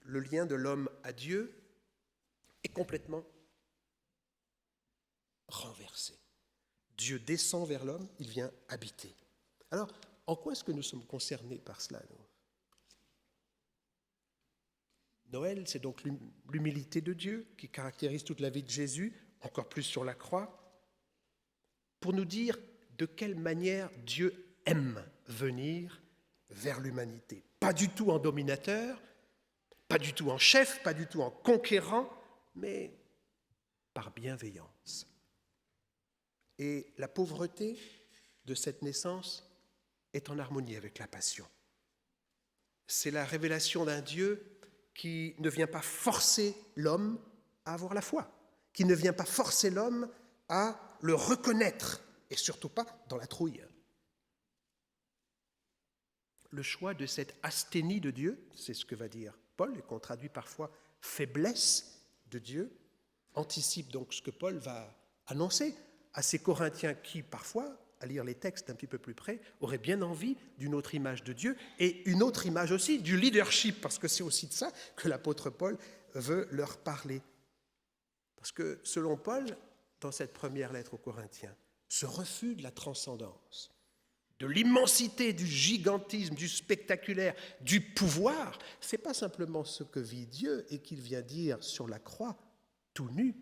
Speaker 5: Le lien de l'homme à Dieu est complètement renversé. Dieu descend vers l'homme, il vient habiter. Alors, en quoi est-ce que nous sommes concernés par cela, nous ? Noël, c'est donc l'humilité de Dieu qui caractérise toute la vie de Jésus, encore plus sur la croix, pour nous dire de quelle manière Dieu aime venir vers l'humanité. Pas du tout en dominateur, pas du tout en chef, pas du tout en conquérant, mais par bienveillance. Et la pauvreté de cette naissance est en harmonie avec la passion. C'est la révélation d'un Dieu qui ne vient pas forcer l'homme à avoir la foi, qui ne vient pas forcer l'homme à le reconnaître, et surtout pas dans la trouille. Le choix de cette asthénie de Dieu, c'est ce que va dire Paul, et qu'on traduit parfois faiblesse de Dieu, anticipe donc ce que Paul va annoncer à ces Corinthiens qui, parfois, à lire les textes un petit peu plus près, auraient bien envie d'une autre image de Dieu et une autre image aussi du leadership, parce que c'est aussi de ça que l'apôtre Paul veut leur parler. Parce que, selon Paul, dans cette première lettre aux Corinthiens, ce refus de la transcendance, de l'immensité, du gigantisme, du spectaculaire, du pouvoir, ce n'est pas simplement ce que vit Dieu et qu'il vient dire sur la croix, tout nu,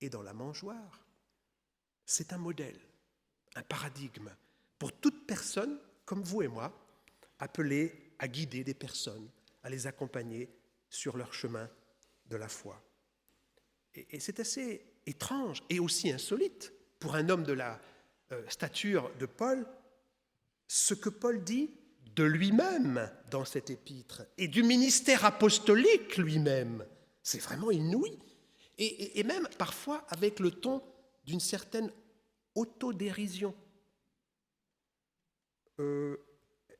Speaker 5: et dans la mangeoire. C'est un modèle, un paradigme pour toute personne, comme vous et moi, appelée à guider des personnes, à les accompagner sur leur chemin de la foi. Et c'est assez étrange et aussi insolite pour un homme de la stature de Paul, ce que Paul dit de lui-même dans cette épître et du ministère apostolique lui-même. C'est vraiment inouï. Et même parfois avec le ton d'une certaine autodérision.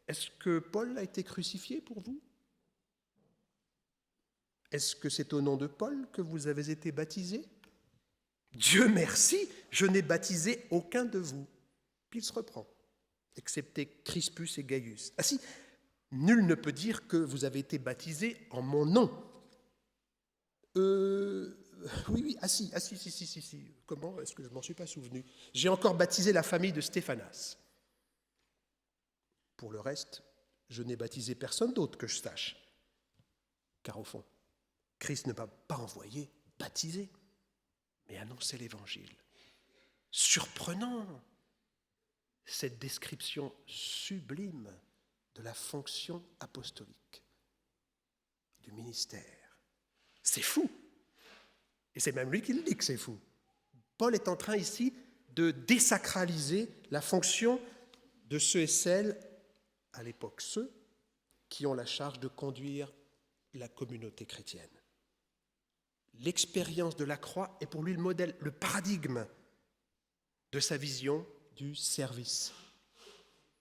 Speaker 5: Est-ce que Paul a été crucifié pour vous ? Est-ce que c'est au nom de Paul que vous avez été baptisés ? Dieu merci, je n'ai baptisé aucun de vous. Puis il se reprend, excepté Crispus et Gaius. Ah si, nul ne peut dire que vous avez été baptisés en mon nom. Oui, si. Comment est-ce que je ne m'en suis pas souvenu? J'ai encore baptisé la famille de Stéphanas. Pour le reste, je n'ai baptisé personne d'autre que je sache. Car au fond, Christ ne m'a pas envoyé baptiser, mais annoncer l'Évangile. Surprenant, cette description sublime de la fonction apostolique, du ministère. C'est fou. Et c'est même lui qui le dit que c'est fou. Paul est en train ici de désacraliser la fonction de ceux et celles, à l'époque, ceux qui ont la charge de conduire la communauté chrétienne. L'expérience de la croix est pour lui le modèle, le paradigme de sa vision du service.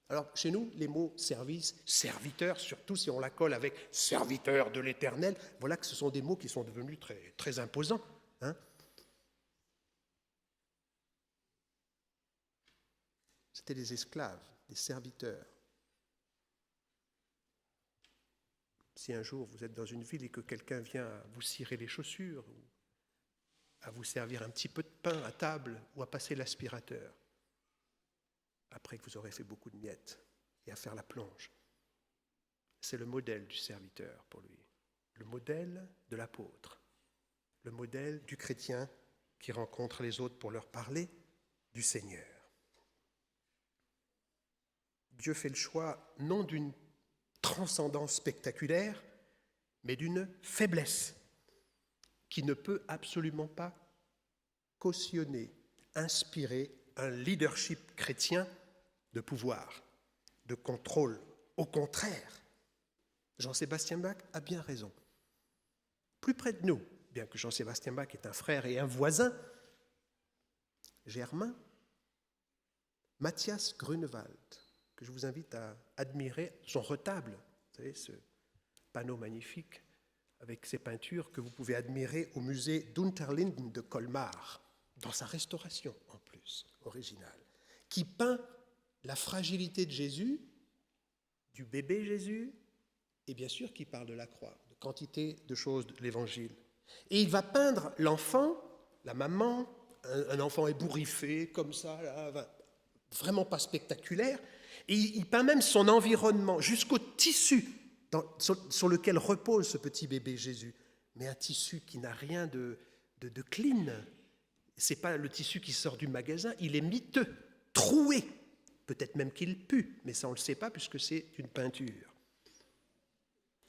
Speaker 5: Alors, chez nous, les mots service, serviteur, surtout si on la colle avec serviteur de l'Éternel, voilà que ce sont des mots qui sont devenus très, très imposants. Hein? C'était des esclaves, des serviteurs. Si un jour vous êtes dans une ville et que quelqu'un vient à vous cirer les chaussures, ou à vous servir un petit peu de pain à table, ou à passer l'aspirateur, après que vous aurez fait beaucoup de miettes, et à faire la plonge, c'est le modèle du serviteur pour lui, le modèle de l'apôtre, le modèle du chrétien qui rencontre les autres pour leur parler du Seigneur. Dieu fait le choix non d'une transcendance spectaculaire, mais d'une faiblesse qui ne peut absolument pas cautionner, inspirer un leadership chrétien de pouvoir, de contrôle. Au contraire, Jean-Sébastien Bach a bien raison. Plus près de nous, bien que Jean-Sébastien Bach est un frère et un voisin, germain, Matthias Grunewald, que je vous invite à admirer son retable, vous savez, ce panneau magnifique avec ses peintures que vous pouvez admirer au musée d'Unterlinden de Colmar, dans sa restauration en plus, originale, qui peint la fragilité de Jésus, du bébé Jésus, et bien sûr qui parle de la croix, de quantité de choses de l'Évangile. Et il va peindre l'enfant, la maman, un enfant ébouriffé, comme ça, là, vraiment pas spectaculaire, et il peint même son environnement, jusqu'au tissu sur lequel repose ce petit bébé Jésus, mais un tissu qui n'a rien de clean. Ce n'est pas le tissu qui sort du magasin, il est miteux, troué, peut-être même qu'il pue, mais ça on ne le sait pas puisque c'est une peinture.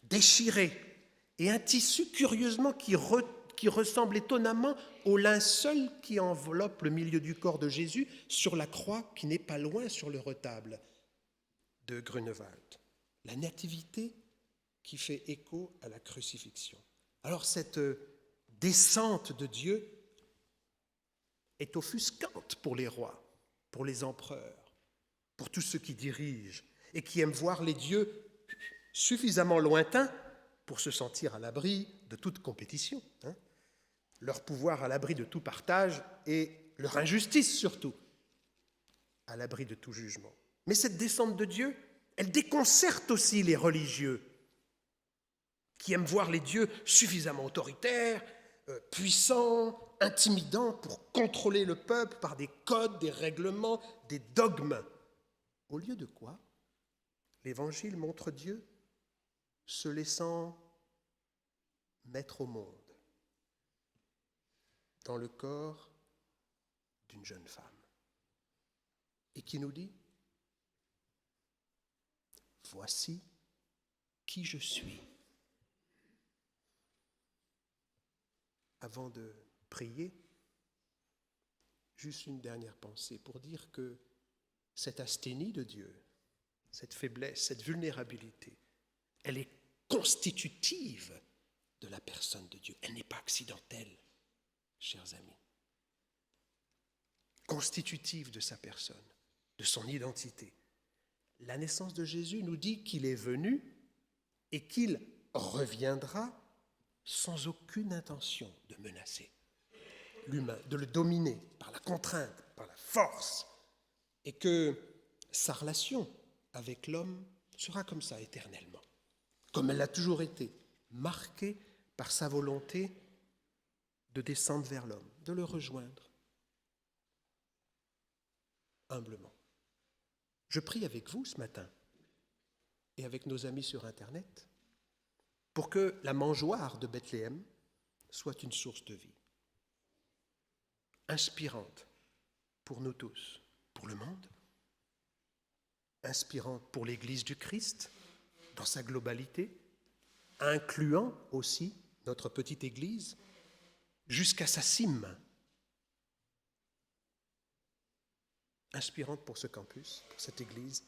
Speaker 5: Déchiré, et un tissu curieusement qui ressemble étonnamment au linceul qui enveloppe le milieu du corps de Jésus sur la croix qui n'est pas loin sur le retable de Grunewald. La nativité qui fait écho à la crucifixion. Alors cette descente de Dieu est offusquante pour les rois, pour les empereurs, pour tous ceux qui dirigent et qui aiment voir les dieux suffisamment lointains pour se sentir à l'abri de toute compétition, hein, leur pouvoir à l'abri de tout partage et leur injustice surtout à l'abri de tout jugement. Mais cette descente de Dieu, elle déconcerte aussi les religieux qui aiment voir les dieux suffisamment autoritaires, puissants, intimidants pour contrôler le peuple par des codes, des règlements, des dogmes. Au lieu de quoi, l'Évangile montre Dieu se laissant mettre au monde dans le corps d'une jeune femme et qui nous dit « Voici qui je suis ». Avant de prier, juste une dernière pensée pour dire que cette asthénie de Dieu, cette faiblesse, cette vulnérabilité, elle est constitutive de la personne de Dieu. Elle n'est pas accidentelle, chers amis. Constitutive de sa personne, de son identité. La naissance de Jésus nous dit qu'il est venu et qu'il reviendra sans aucune intention de menacer l'humain, de le dominer par la contrainte, par la force, et que sa relation avec l'homme sera comme ça éternellement, comme elle l'a toujours été, marquée par sa volonté de descendre vers l'homme, de le rejoindre humblement. Je prie avec vous ce matin et avec nos amis sur Internet pour que la mangeoire de Bethléem soit une source de vie, inspirante pour nous tous, pour le monde, inspirante pour l'Église du Christ dans sa globalité, incluant aussi notre petite Église jusqu'à sa cime, inspirante pour ce campus, pour cette Église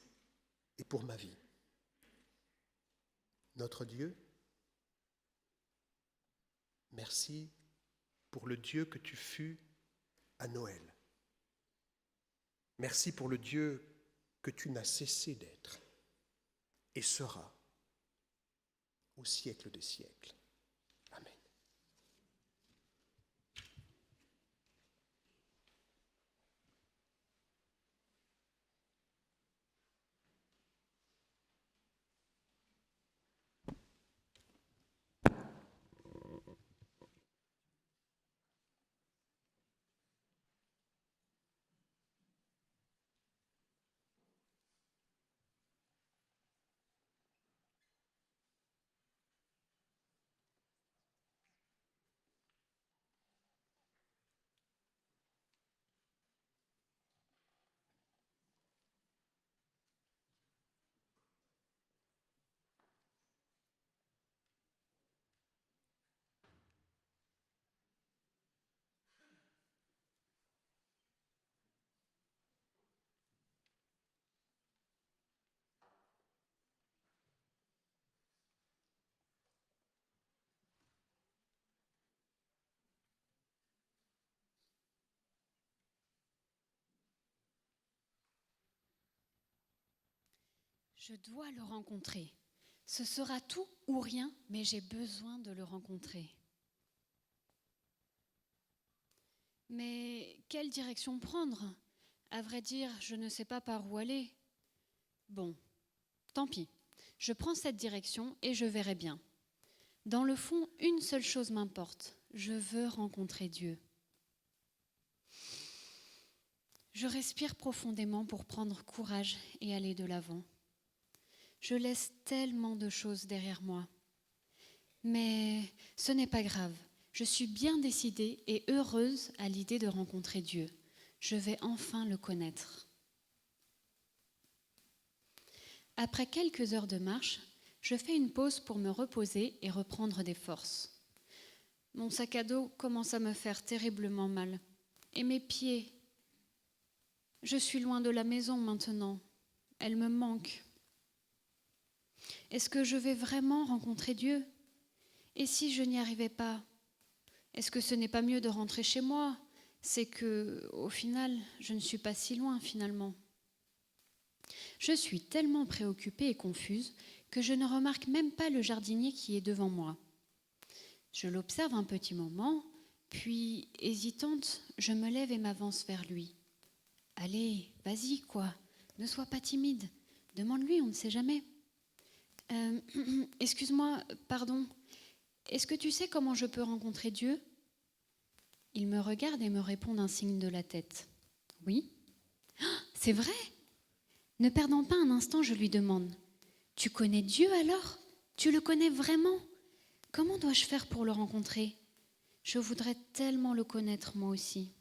Speaker 5: et pour ma vie. Notre Dieu, merci pour le Dieu que tu fus à Noël. Merci pour le Dieu que tu n'as cessé d'être et seras au siècle des siècles. Amen.
Speaker 6: Je dois le rencontrer. Ce sera tout ou rien, mais j'ai besoin de le rencontrer. Mais quelle direction prendre ? À vrai dire, je ne sais pas par où aller. Bon, tant pis. Je prends cette direction et je verrai bien. Dans le fond, une seule chose m'importe. Je veux rencontrer Dieu. Je respire profondément pour prendre courage et aller de l'avant. Je laisse tellement de choses derrière moi. Mais ce n'est pas grave. Je suis bien décidée et heureuse à l'idée de rencontrer Dieu. Je vais enfin le connaître. Après quelques heures de marche, je fais une pause pour me reposer et reprendre des forces. Mon sac à dos commence à me faire terriblement mal. Et mes pieds. Je suis loin de la maison maintenant. Elle me manque. Est-ce que je vais vraiment rencontrer Dieu ? Et si je n'y arrivais pas ? Est-ce que ce n'est pas mieux de rentrer chez moi ? C'est que, au final, je ne suis pas si loin finalement. Je suis tellement préoccupée et confuse que je ne remarque même pas le jardinier qui est devant moi. Je l'observe un petit moment, puis, hésitante, je me lève et m'avance vers lui. Allez, vas-y, quoi, ne sois pas timide. Demande-lui, on ne sait jamais. Excuse-moi, pardon. Est-ce que tu sais comment je peux rencontrer Dieu ? Il me regarde et me répond d'un signe de la tête. Oui ? C'est vrai ? Ne perdant pas un instant, je lui demande. Tu connais Dieu alors ? Tu le connais vraiment ? Comment dois-je faire pour le rencontrer ? Je voudrais tellement le connaître moi aussi.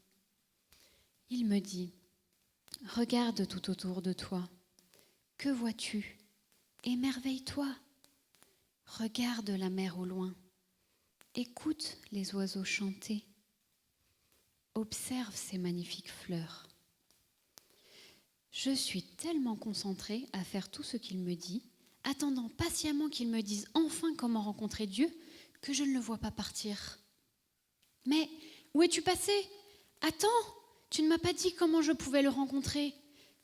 Speaker 6: Il me dit. Regarde tout autour de toi. Que vois-tu ? Émerveille-toi. Regarde la mer au loin. Écoute les oiseaux chanter. Observe ces magnifiques fleurs. Je suis tellement concentrée à faire tout ce qu'il me dit, attendant patiemment qu'il me dise enfin comment rencontrer Dieu, que je ne le vois pas partir. Mais où es-tu passé ? Attends, tu ne m'as pas dit comment je pouvais le rencontrer.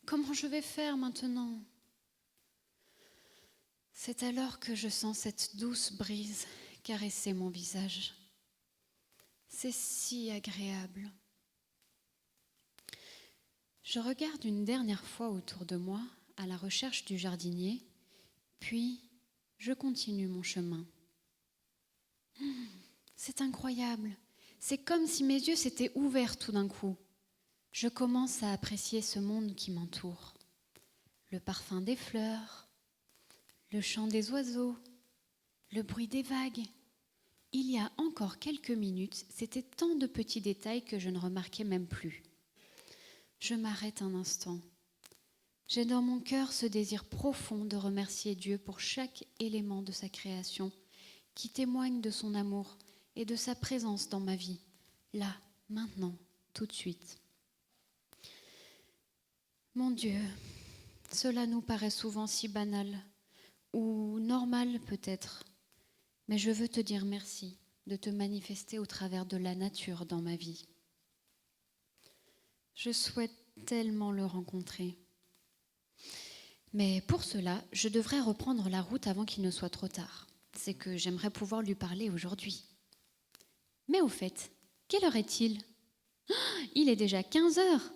Speaker 6: Comment je vais faire maintenant ? C'est alors que je sens cette douce brise caresser mon visage. C'est si agréable. Je regarde une dernière fois autour de moi à la recherche du jardinier, puis je continue mon chemin. C'est incroyable, C'est comme si mes yeux s'étaient ouverts tout d'un coup. Je commence à apprécier ce monde qui m'entoure. Le parfum des fleurs, le chant des oiseaux, le bruit des vagues. Il y a encore quelques minutes, c'était tant de petits détails que je ne remarquais même plus. Je m'arrête un instant. J'ai dans mon cœur ce désir profond de remercier Dieu pour chaque élément de sa création qui témoigne de son amour et de sa présence dans ma vie, là, maintenant, tout de suite. Mon Dieu, cela nous paraît souvent si banal, ou normal peut-être, mais je veux te dire merci de te manifester au travers de la nature dans ma vie. Je souhaite tellement le rencontrer. Mais pour cela, je devrais reprendre la route avant qu'il ne soit trop tard. C'est que j'aimerais pouvoir lui parler aujourd'hui. Mais au fait, quelle heure est-il ? Il est déjà 15 heures.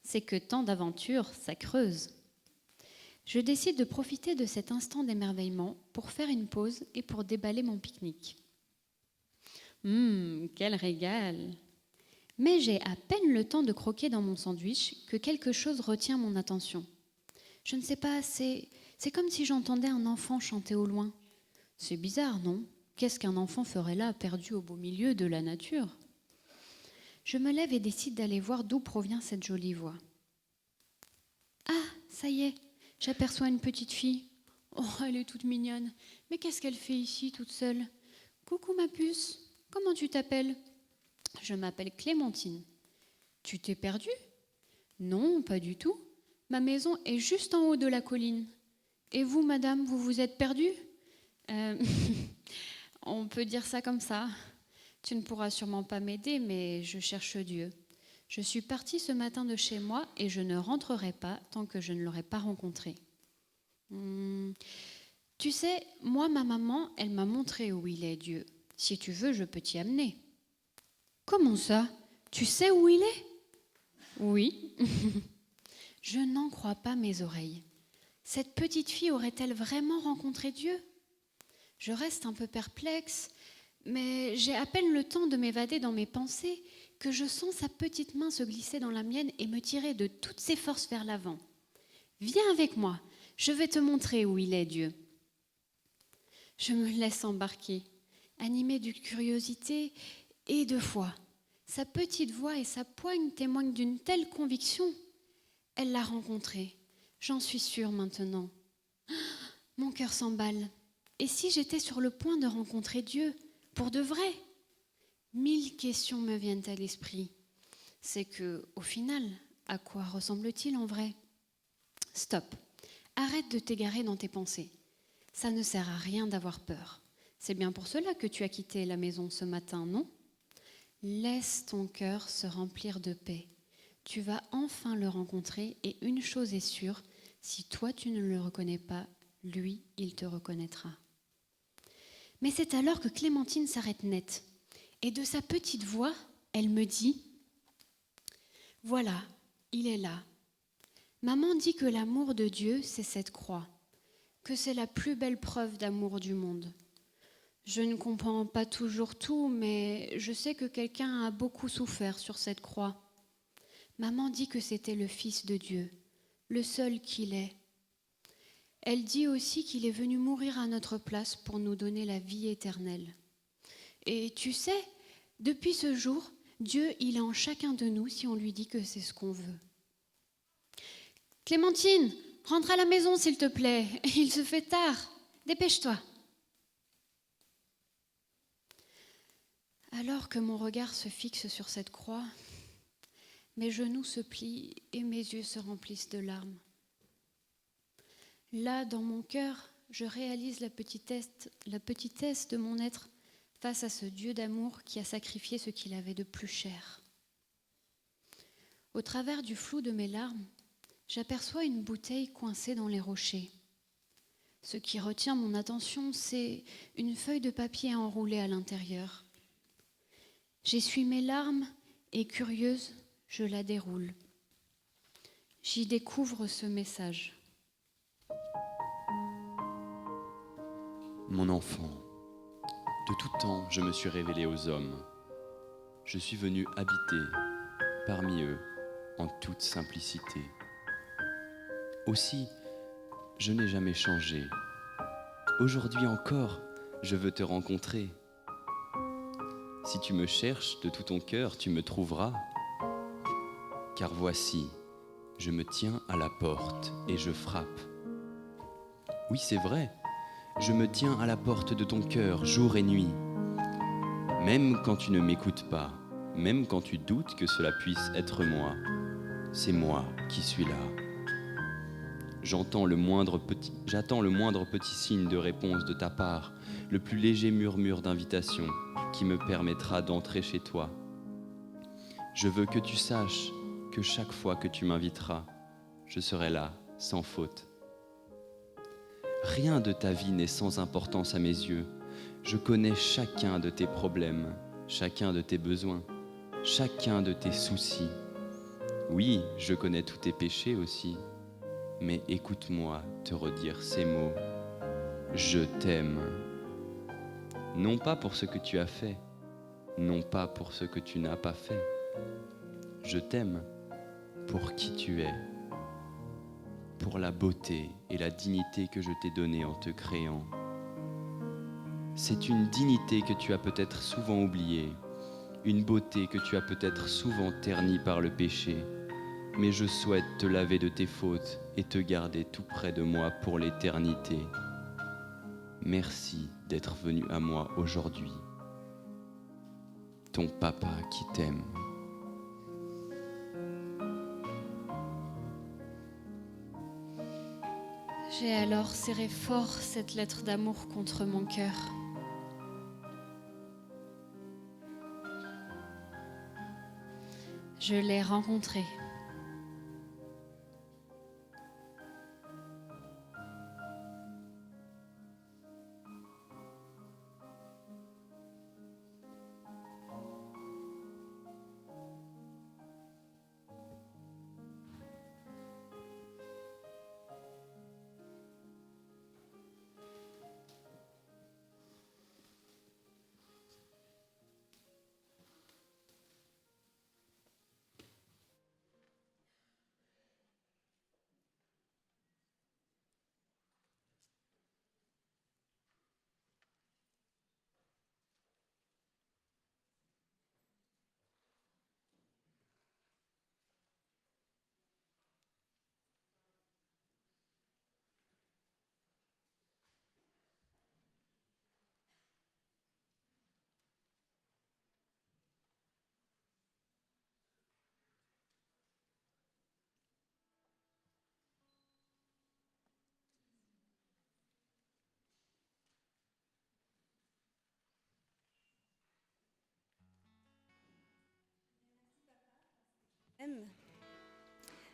Speaker 6: C'est que tant d'aventures, ça creuse. Je décide de profiter de cet instant d'émerveillement pour faire une pause et pour déballer mon pique-nique. Quel régal! Mais j'ai à peine le temps de croquer dans mon sandwich que quelque chose retient mon attention. Je ne sais pas, c'est comme si j'entendais un enfant chanter au loin. C'est bizarre, non ? Qu'est-ce qu'un enfant ferait là, perdu au beau milieu de la nature ? Je me lève et décide d'aller voir d'où provient cette jolie voix. Ah, ça y est, j'aperçois une petite fille. Oh, elle est toute mignonne. Mais qu'est-ce qu'elle fait ici, toute seule ? Coucou ma puce, comment tu t'appelles ? Je m'appelle Clémentine. Tu t'es perdue ? Non, pas du tout. Ma maison est juste en haut de la colline. Et vous, madame, vous vous êtes perdue ? On peut dire ça comme ça. Tu ne pourras sûrement pas m'aider, mais je cherche Dieu. Je suis partie ce matin de chez moi et je ne rentrerai pas tant que je ne l'aurai pas rencontré. Tu sais, moi, ma maman, elle m'a montré où il est, Dieu. Si tu veux, je peux t'y amener. Comment ça ? Tu sais où il est ? Oui. Je n'en crois pas mes oreilles. Cette petite fille aurait-elle vraiment rencontré Dieu ? Je reste un peu perplexe, mais j'ai à peine le temps de m'évader dans mes pensées que je sens sa petite main se glisser dans la mienne et me tirer de toutes ses forces vers l'avant. Viens avec moi, je vais te montrer où il est, Dieu. Je me laisse embarquer, animée de curiosité et de foi. Sa petite voix et sa poigne témoignent d'une telle conviction. Elle l'a rencontré, j'en suis sûre maintenant. Mon cœur s'emballe. Et si j'étais sur le point de rencontrer Dieu, pour de vrai ? 1000 questions me viennent à l'esprit. C'est que, au final, à quoi ressemble-t-il en vrai ? Stop, arrête de t'égarer dans tes pensées. Ça ne sert à rien d'avoir peur. C'est bien pour cela que tu as quitté la maison ce matin, non ? Laisse ton cœur se remplir de paix. Tu vas enfin le rencontrer et une chose est sûre, si toi tu ne le reconnais pas, lui, il te reconnaîtra. Mais c'est alors que Clémentine s'arrête net et de sa petite voix, elle me dit « Voilà, il est là. Maman dit que l'amour de Dieu, c'est cette croix, que c'est la plus belle preuve d'amour du monde. Je ne comprends pas toujours tout, mais je sais que quelqu'un a beaucoup souffert sur cette croix. Maman dit que c'était le Fils de Dieu, le seul qu'il est. Elle dit aussi qu'il est venu mourir à notre place pour nous donner la vie éternelle. Et tu sais, depuis ce jour, Dieu, il est en chacun de nous si on lui dit que c'est ce qu'on veut. Clémentine, rentre à la maison s'il te plaît, il se fait tard, dépêche-toi. Alors que mon regard se fixe sur cette croix, mes genoux se plient et mes yeux se remplissent de larmes. Là, dans mon cœur, je réalise la petitesse de mon être face à ce Dieu d'amour qui a sacrifié ce qu'il avait de plus cher. Au travers du flou de mes larmes, j'aperçois une bouteille coincée dans les rochers. Ce qui retient mon attention, c'est une feuille de papier enroulée à l'intérieur. J'essuie mes larmes et, curieuse, je la déroule. J'y découvre ce message.
Speaker 1: Mon enfant, de tout temps je me suis révélé aux hommes.
Speaker 7: Je suis venu habiter parmi eux en toute simplicité. Aussi, je n'ai jamais changé. Aujourd'hui encore, je veux te rencontrer. Si tu me cherches de tout ton cœur, tu me trouveras. Car voici, je me tiens à la porte et je frappe. Oui, c'est vrai, je me tiens à la porte de ton cœur jour et nuit. Même quand tu ne m'écoutes pas, même quand tu doutes que cela puisse être moi, c'est moi qui suis là. J'attends le moindre petit signe de réponse de ta part, le plus léger murmure d'invitation qui me permettra d'entrer chez toi. Je veux que tu saches que chaque fois que tu m'inviteras, je serai là, sans faute. Rien de ta vie n'est sans importance à mes yeux. Je connais chacun de tes problèmes, chacun de tes besoins, chacun de tes soucis. Oui, je connais tous tes péchés aussi. Mais écoute-moi te redire ces mots. Je t'aime. Non pas pour ce que tu as fait, non pas pour ce que tu n'as pas fait. Je t'aime pour qui tu es, pour la beauté et la dignité que je t'ai donnée en te créant. C'est une dignité que tu as peut-être souvent oubliée, une beauté que tu as peut-être souvent ternie par le péché. Mais je souhaite te laver de tes fautes et te garder tout près de moi pour l'éternité. Merci d'être venu à moi aujourd'hui. Ton papa qui t'aime.
Speaker 6: J'ai alors serré fort cette lettre d'amour contre mon cœur. Je l'ai rencontré.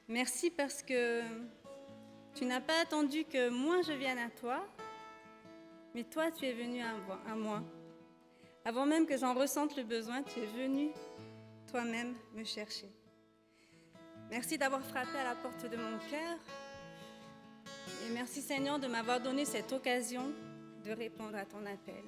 Speaker 8: Merci parce que tu n'as pas attendu que moi je vienne à toi, mais toi tu es venu à moi. Avant même que j'en ressente le besoin, tu es venu toi-même me chercher. Merci d'avoir frappé à la porte de mon cœur et merci Seigneur de m'avoir donné cette occasion de répondre à ton appel.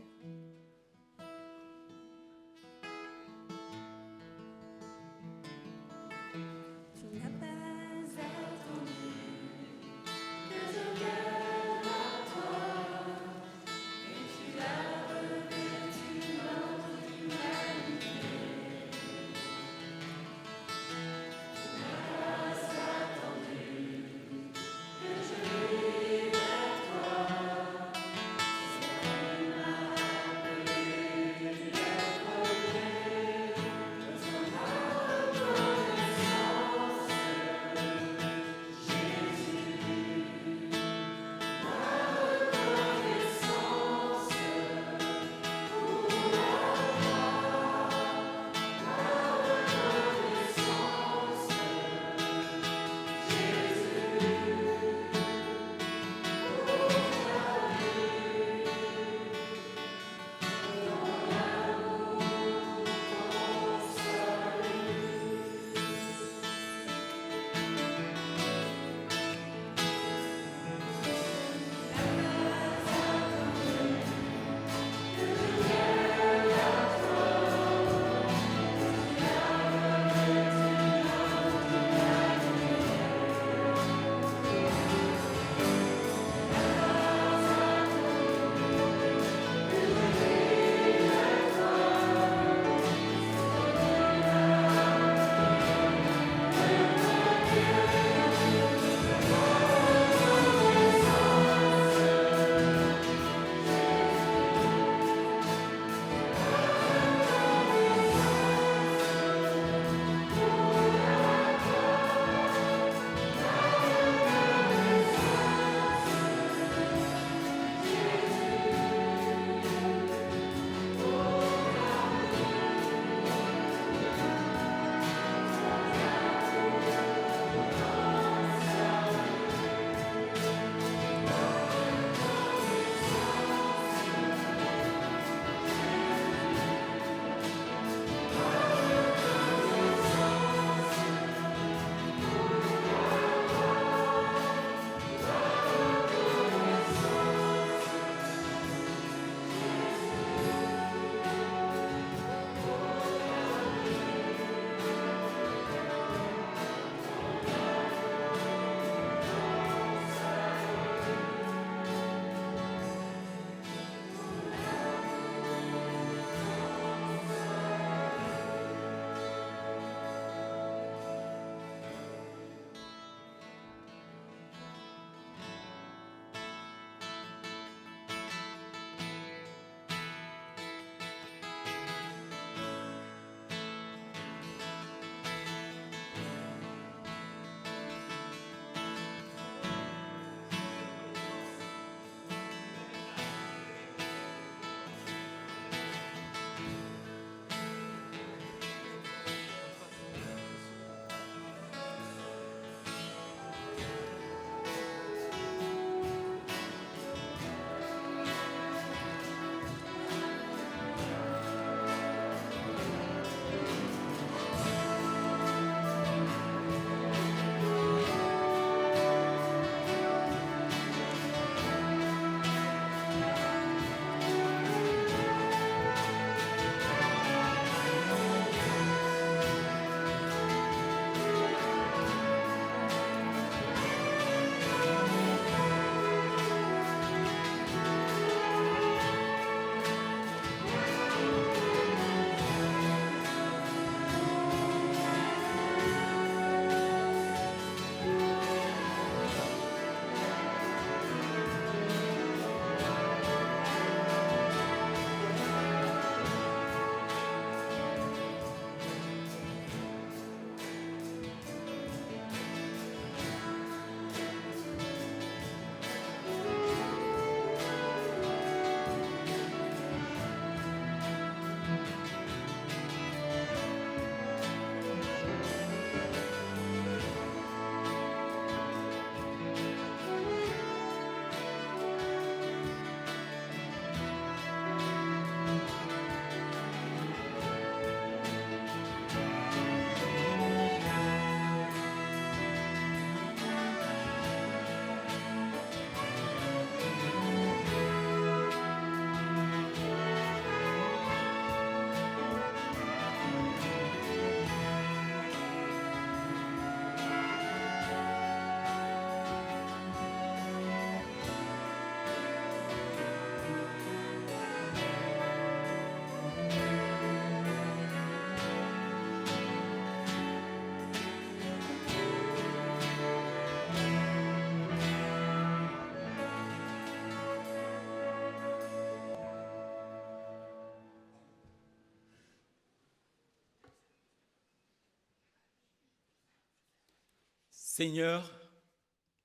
Speaker 1: Seigneur,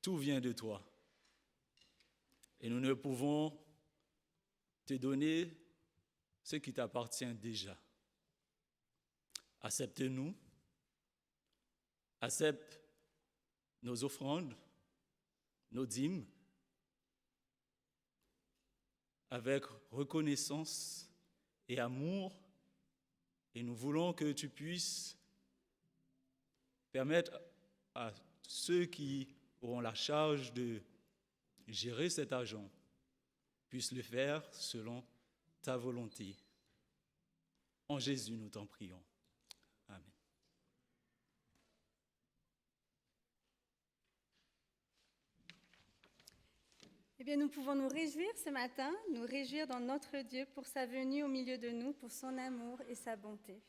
Speaker 1: tout vient de toi. Et nous ne pouvons te donner ce qui t'appartient déjà. Accepte-nous, accepte nos offrandes, nos dîmes, avec reconnaissance et amour, et nous voulons que tu puisses permettre à ceux qui auront la charge de gérer cet argent puissent le faire selon ta volonté. En Jésus, nous t'en prions. Amen.
Speaker 8: Eh bien, nous pouvons nous réjouir ce matin, nous réjouir dans notre Dieu pour sa venue au milieu de nous, pour son amour et sa bonté.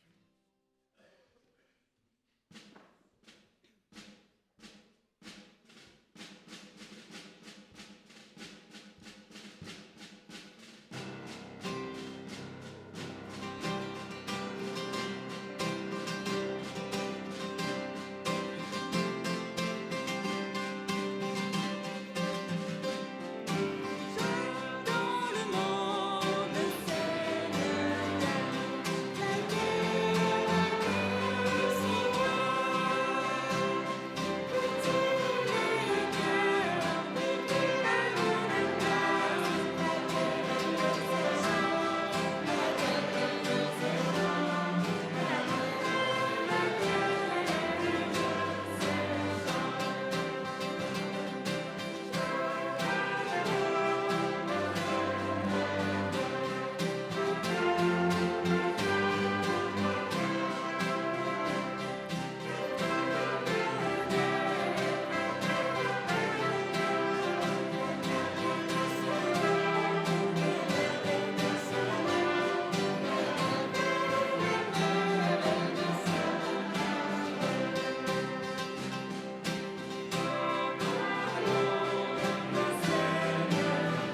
Speaker 9: Dans le monde,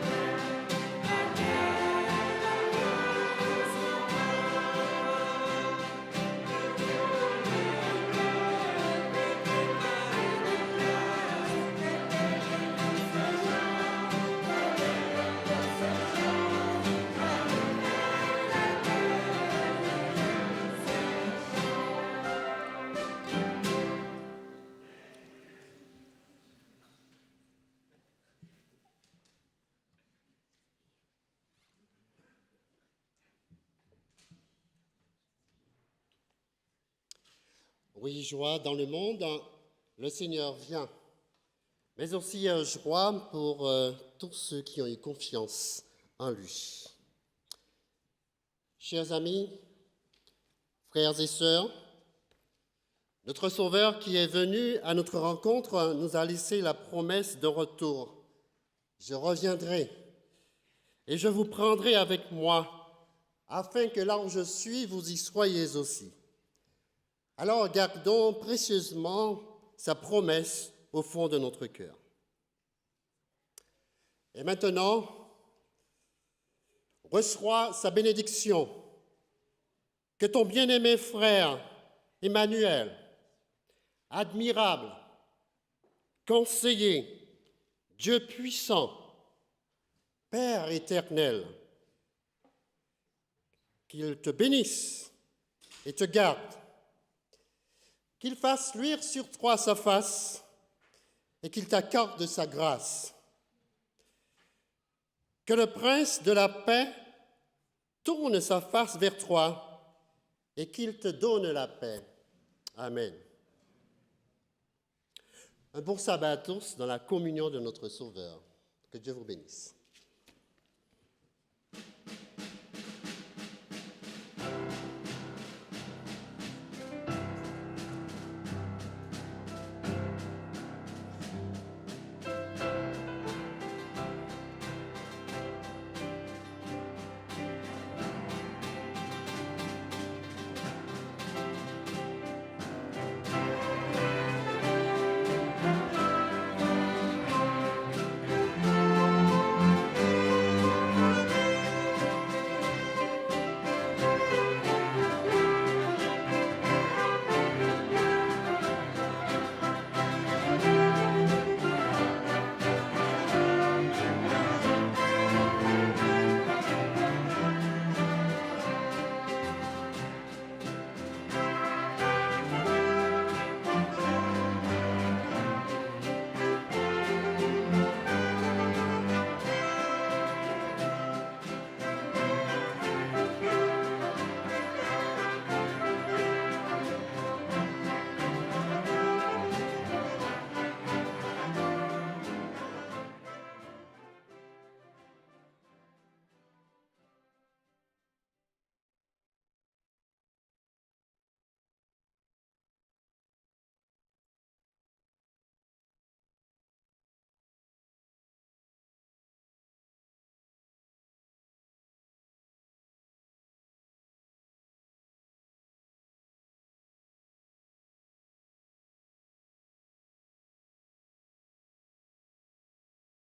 Speaker 9: Seigneur, la guerre du Seigneur, pour tous les cœurs, pour l'amour de grâce, la guerre de Seigneur, la guerre de
Speaker 10: Oui, joie dans le monde, le Seigneur vient. Mais aussi joie pour tous ceux qui ont eu confiance en lui. Chers amis, frères et sœurs, notre Sauveur qui est venu à notre rencontre nous a laissé la promesse de retour. Je reviendrai et je vous prendrai avec moi, afin que là où je suis, vous y soyez aussi. Alors gardons précieusement sa promesse au fond de notre cœur. Et maintenant, reçois sa bénédiction. Que ton bien-aimé frère Emmanuel, admirable, conseiller, Dieu puissant, Père éternel, qu'il te bénisse et te garde, qu'il fasse luire sur toi sa face et qu'il t'accorde sa grâce. Que le prince de la paix tourne sa face vers toi et qu'il te donne la paix. Amen. Un bon sabbat à tous dans la communion de notre Sauveur. Que Dieu vous bénisse.